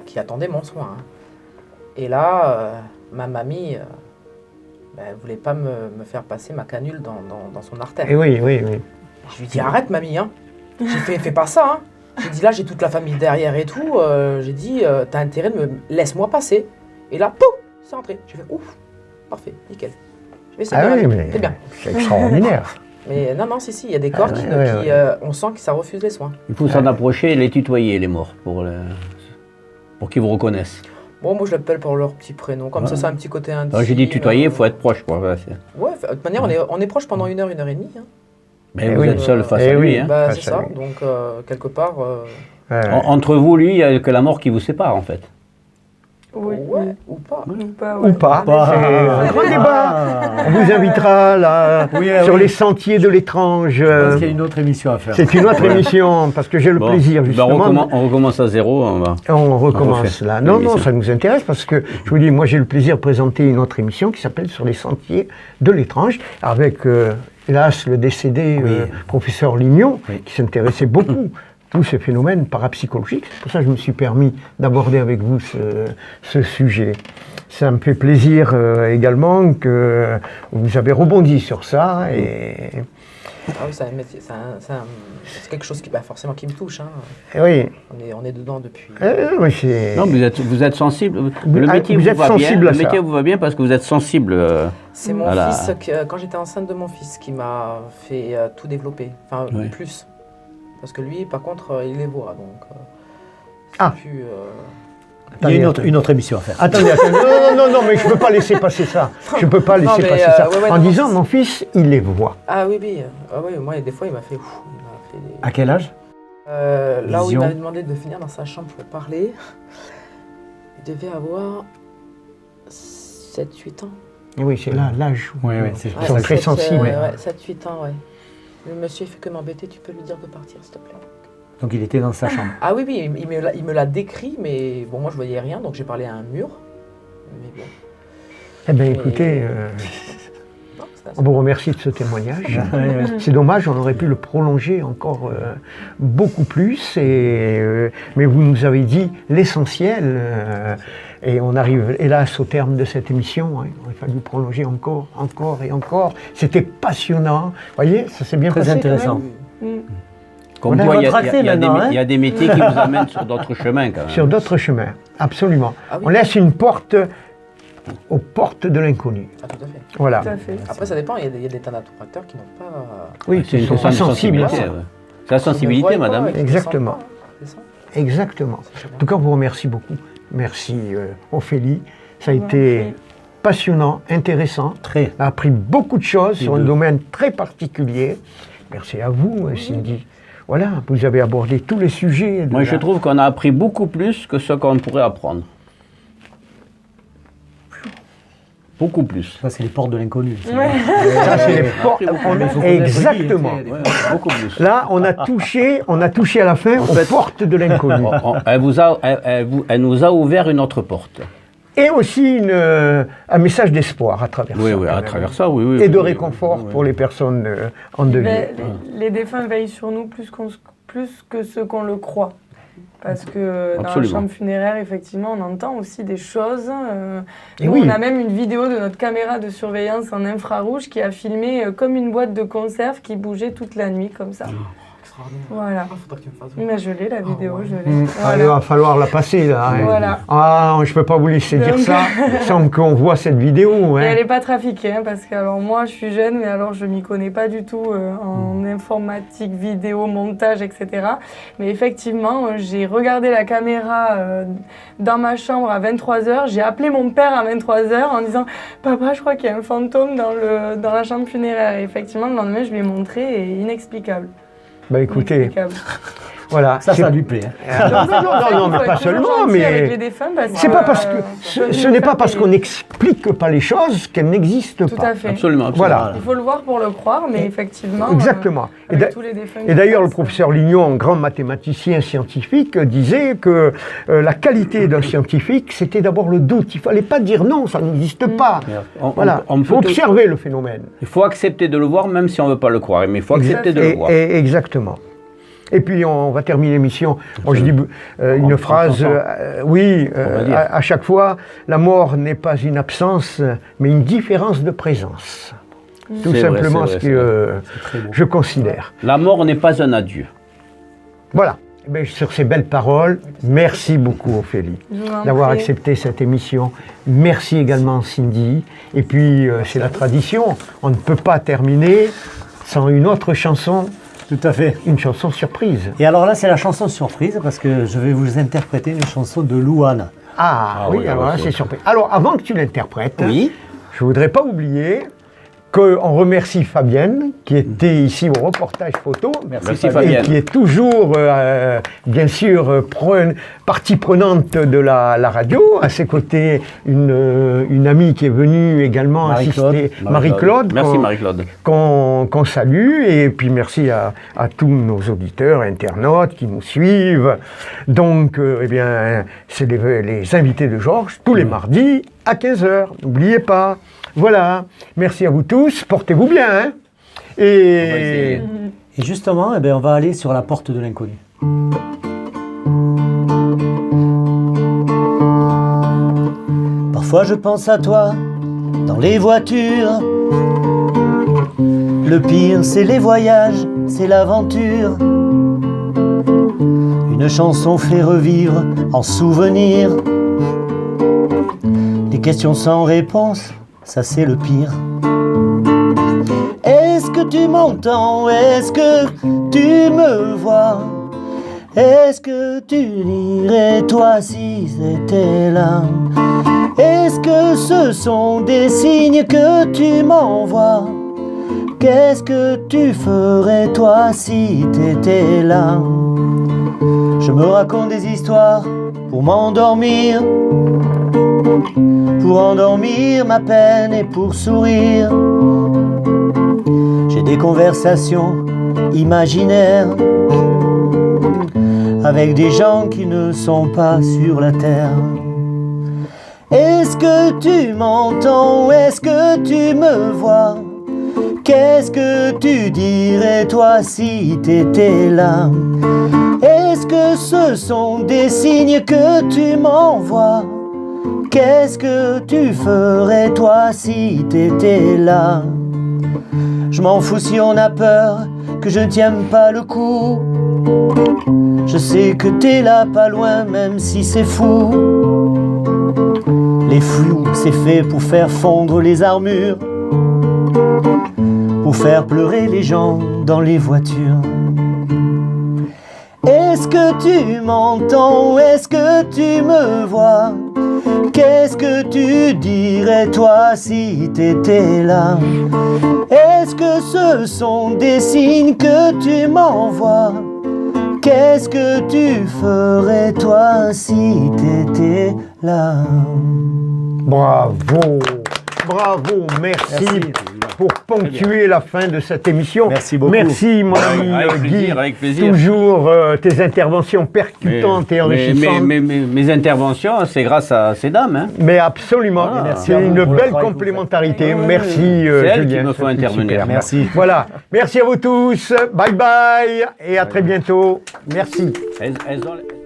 qui attendait mon soin. Hein. Et là, ma mamie elle voulait pas me faire passer ma canule dans son artère. Et oui. Je lui dis arrête mamie, hein. J'ai fait fais pas ça. Hein. J'ai dit là j'ai toute la famille derrière et tout. J'ai dit t'as intérêt de me laisse-moi passer. Et là pouf c'est rentré. J'ai fait ouf parfait nickel. Je vais essayer Ah de oui, aller. mais C'est bien. c'est extraordinaire. Mais non si il y a des corps Ah, qui ouais. on sent que ça refuse les soins. Il faut s'en approcher et les tutoyer, les morts, pour qu'ils vous reconnaissent. Bon moi je l'appelle par leur petit prénom comme ça c'est un petit côté intime. Alors, j'ai dit tutoyer, il faut être proche. Quoi. Ouais, Ouais de toute manière on est proche pendant 1 heure et demie. Hein. mais Eh vous oui. êtes seul face Eh à lui. oui. Hein. Bah Ah, c'est ça, ça. oui. Donc quelque part. Entre vous, lui, il n'y a que la mort qui vous sépare, en fait. Oui, Ouais ou pas. Ou pas, Ou pas. C'est un grand débat. On vous invitera là, Oui, sur oui. les sentiers de l'étrange. Je pense qu'il y a une autre émission à faire. C'est une autre émission, parce que j'ai le Bon, plaisir ben, justement. on recommence à zéro. On On recommence refait là. Non, l'émission. ça nous intéresse parce que, je vous dis, moi j'ai le plaisir de présenter une autre émission qui s'appelle Sur les sentiers de l'étrange, avec, hélas, le décédé professeur Lignon, Oui. qui s'intéressait beaucoup tous ces phénomènes parapsychologiques. C'est pour ça que je me suis permis d'aborder avec vous ce sujet. Ça me fait plaisir également que vous avez rebondi sur ça. Ah oui, c'est un métier, c'est quelque chose qui, forcément, qui me touche. Hein. Oui. On est dedans depuis. Non, vous êtes sensible. Le métier vous va bien. Le métier vous va bien parce que vous êtes sensible. C'est mon fils, quand j'étais enceinte de mon fils, qui m'a fait tout développer. Enfin, plus. Parce que lui, par contre, il les voit. Donc, plus, il y a une autre émission à faire. Attendez. Non, mais je ne peux pas laisser passer ça. Je ne peux pas laisser passer ça. En disant, mon fils, il les voit. Ah oui. Moi, des fois, il m'a fait... À quel âge là où il m'avait demandé de venir dans sa chambre pour parler, il devait avoir 7-8 ans. Oui, c'est là l'âge où ils sont très sensibles. 7-8 ans, Le monsieur, il fait que m'embêter, tu peux lui dire de partir, s'il te plaît. Donc il était dans sa chambre. Ah oui, il me l'a décrit, mais bon, moi je voyais rien, donc j'ai parlé à un mur. Mais bon. Eh bien, écoutez, on vous remercie de ce témoignage. C'est dommage, on aurait pu le prolonger encore beaucoup plus, mais vous nous avez dit l'essentiel. Et on arrive, hélas, au terme de cette émission. Hein. Il aurait fallu prolonger encore et encore. C'était passionnant. Vous voyez, ça s'est bien passé. Très intéressant. Comme quoi, il y a des métiers qui vous amènent sur d'autres chemins, quand même. Sur d'autres chemins, absolument. Ah oui. On laisse une porte aux portes de l'inconnu. Ah, tout à fait. Voilà. Tout à fait. Après, ça dépend, il y a des thanatopracteurs qui n'ont pas... Oui, c'est une sont question de sensibles. sensibilité. C'est la sensibilité, madame. Exactement. C'est ça. Exactement. En tout cas, on vous remercie beaucoup. Merci, Ophélie. Ça a été passionnant, intéressant. On a appris beaucoup de choses sur un domaine très particulier. Merci à vous, Cindy. Voilà, vous avez abordé tous les sujets. Moi, je trouve qu'on a appris beaucoup plus que ce qu'on pourrait apprendre. Beaucoup plus. Ça, c'est les portes de l'inconnu. Ça, c'est les portes. Exactement. Beaucoup plus. Là, on a touché à la fin aux portes de l'inconnu. Elle nous a ouvert une autre porte. Et aussi un message d'espoir à travers ça. Oui, à travers ça, oui. Et de réconfort pour les personnes en deuil. Les défunts veillent sur nous plus que ce qu'on le croit. Parce que dans la chambre funéraire, effectivement, on entend aussi des choses. On a même une vidéo de notre caméra de surveillance en infrarouge qui a filmé comme une boîte de conserve qui bougeait toute la nuit, comme ça. Voilà. Mais je l'ai, la vidéo, je l'ai. Il va falloir la passer, là. Hein. Voilà. Ah, je ne peux pas vous laisser dire ça sans qu'on voit cette vidéo. Hein. Et elle n'est pas trafiquée, hein, parce que alors, moi, je suis jeune, mais alors je ne m'y connais pas du tout en informatique, vidéo, montage, etc. Mais effectivement, j'ai regardé la caméra dans ma chambre à 23h. J'ai appelé mon père à 23h en disant « Papa, je crois qu'il y a un fantôme dans la chambre funéraire. » Et effectivement, le lendemain, je lui ai montré et inexplicable. Bah écoutez, voilà. Ça lui plaît. Hein. Non, mais pas seulement, mais c'est pas parce que ce n'est pas parce qu'on n'explique pas les choses qu'elles n'existent pas. Tout à fait. Absolument. Voilà. Il faut le voir pour le croire, mais effectivement. Exactement. Et d'ailleurs, le professeur Lignon, grand mathématicien scientifique, disait que la qualité d'un scientifique, c'était d'abord le doute. Il ne fallait pas dire non, ça n'existe pas. Voilà. Il faut observer le phénomène. Il faut accepter de le voir, même si on ne veut pas le croire. Mais il faut accepter de le voir. Exactement. Et puis on va terminer l'émission. Bon, je dis une phrase, à chaque fois, la mort n'est pas une absence, mais une différence de présence. Tout simplement ce que je considère. La mort n'est pas un adieu. Voilà. Ben, sur ces belles paroles, merci beaucoup Ophélie d'avoir accepté cette émission. Merci également Cindy. Et puis c'est la tradition, on ne peut pas terminer sans une autre chanson. Tout à fait. Une chanson surprise. Et alors là, c'est la chanson surprise parce que je vais vous interpréter une chanson de Louane. Alors là, c'est surprise. Alors, avant que tu l'interprètes, je ne voudrais pas oublier qu'on remercie Fabienne, qui était ici au reportage photo, Merci Fabienne. Et qui est toujours, bien sûr, partie prenante de la radio. À ses côtés, une amie qui est venue également assister, Marie-Claude. Merci Marie-Claude. Qu'on salue, et puis merci à tous nos auditeurs, internautes qui nous suivent. Donc, c'est les invités de Georges, tous les mardis à 15h. N'oubliez pas. Voilà, merci à vous tous, portez-vous bien. Hein. Et justement, on va aller sur la porte de l'inconnu. Parfois je pense à toi dans les voitures. Le pire c'est les voyages, c'est l'aventure. Une chanson fait revivre en souvenir. Des questions sans réponse, ça c'est le pire. Est-ce que tu m'entends? Est-ce que tu me vois? Est-ce que tu dirais toi si c'était là? Est-ce que ce sont des signes que tu m'envoies? Qu'est-ce que tu ferais toi si t'étais là? Je me raconte des histoires pour m'endormir, pour endormir ma peine et pour sourire. J'ai des conversations imaginaires avec des gens qui ne sont pas sur la terre. Est-ce que tu m'entends? Est-ce que tu me vois? Qu'est-ce que tu dirais toi si t'étais là? Est-ce que ce sont des signes que tu m'envoies? Qu'est-ce que tu ferais toi si t'étais là? Je m'en fous si on a peur que je ne tienne pas le coup. Je sais que t'es là pas loin même si c'est fou. Les flous c'est fait pour faire fondre les armures, pour faire pleurer les gens dans les voitures. Est-ce que tu m'entends? Est-ce que tu me vois? Qu'est-ce que tu dirais toi si t'étais là? Est-ce que ce sont des signes que tu m'envoies? Qu'est-ce que tu ferais toi si t'étais là? Bravo, bravo, merci pour ponctuer la fin de cette émission. Merci beaucoup. Merci mon ami Guy. Avec plaisir. Toujours tes interventions percutantes et enrichissantes. Mes interventions, c'est grâce à ces dames. Hein. Mais absolument, c'est une belle complémentarité. Merci C'est elles Julien. qui me font intervenir. Super. Merci. Voilà, merci à vous tous. Bye bye et à très bientôt. Merci. Elles ont...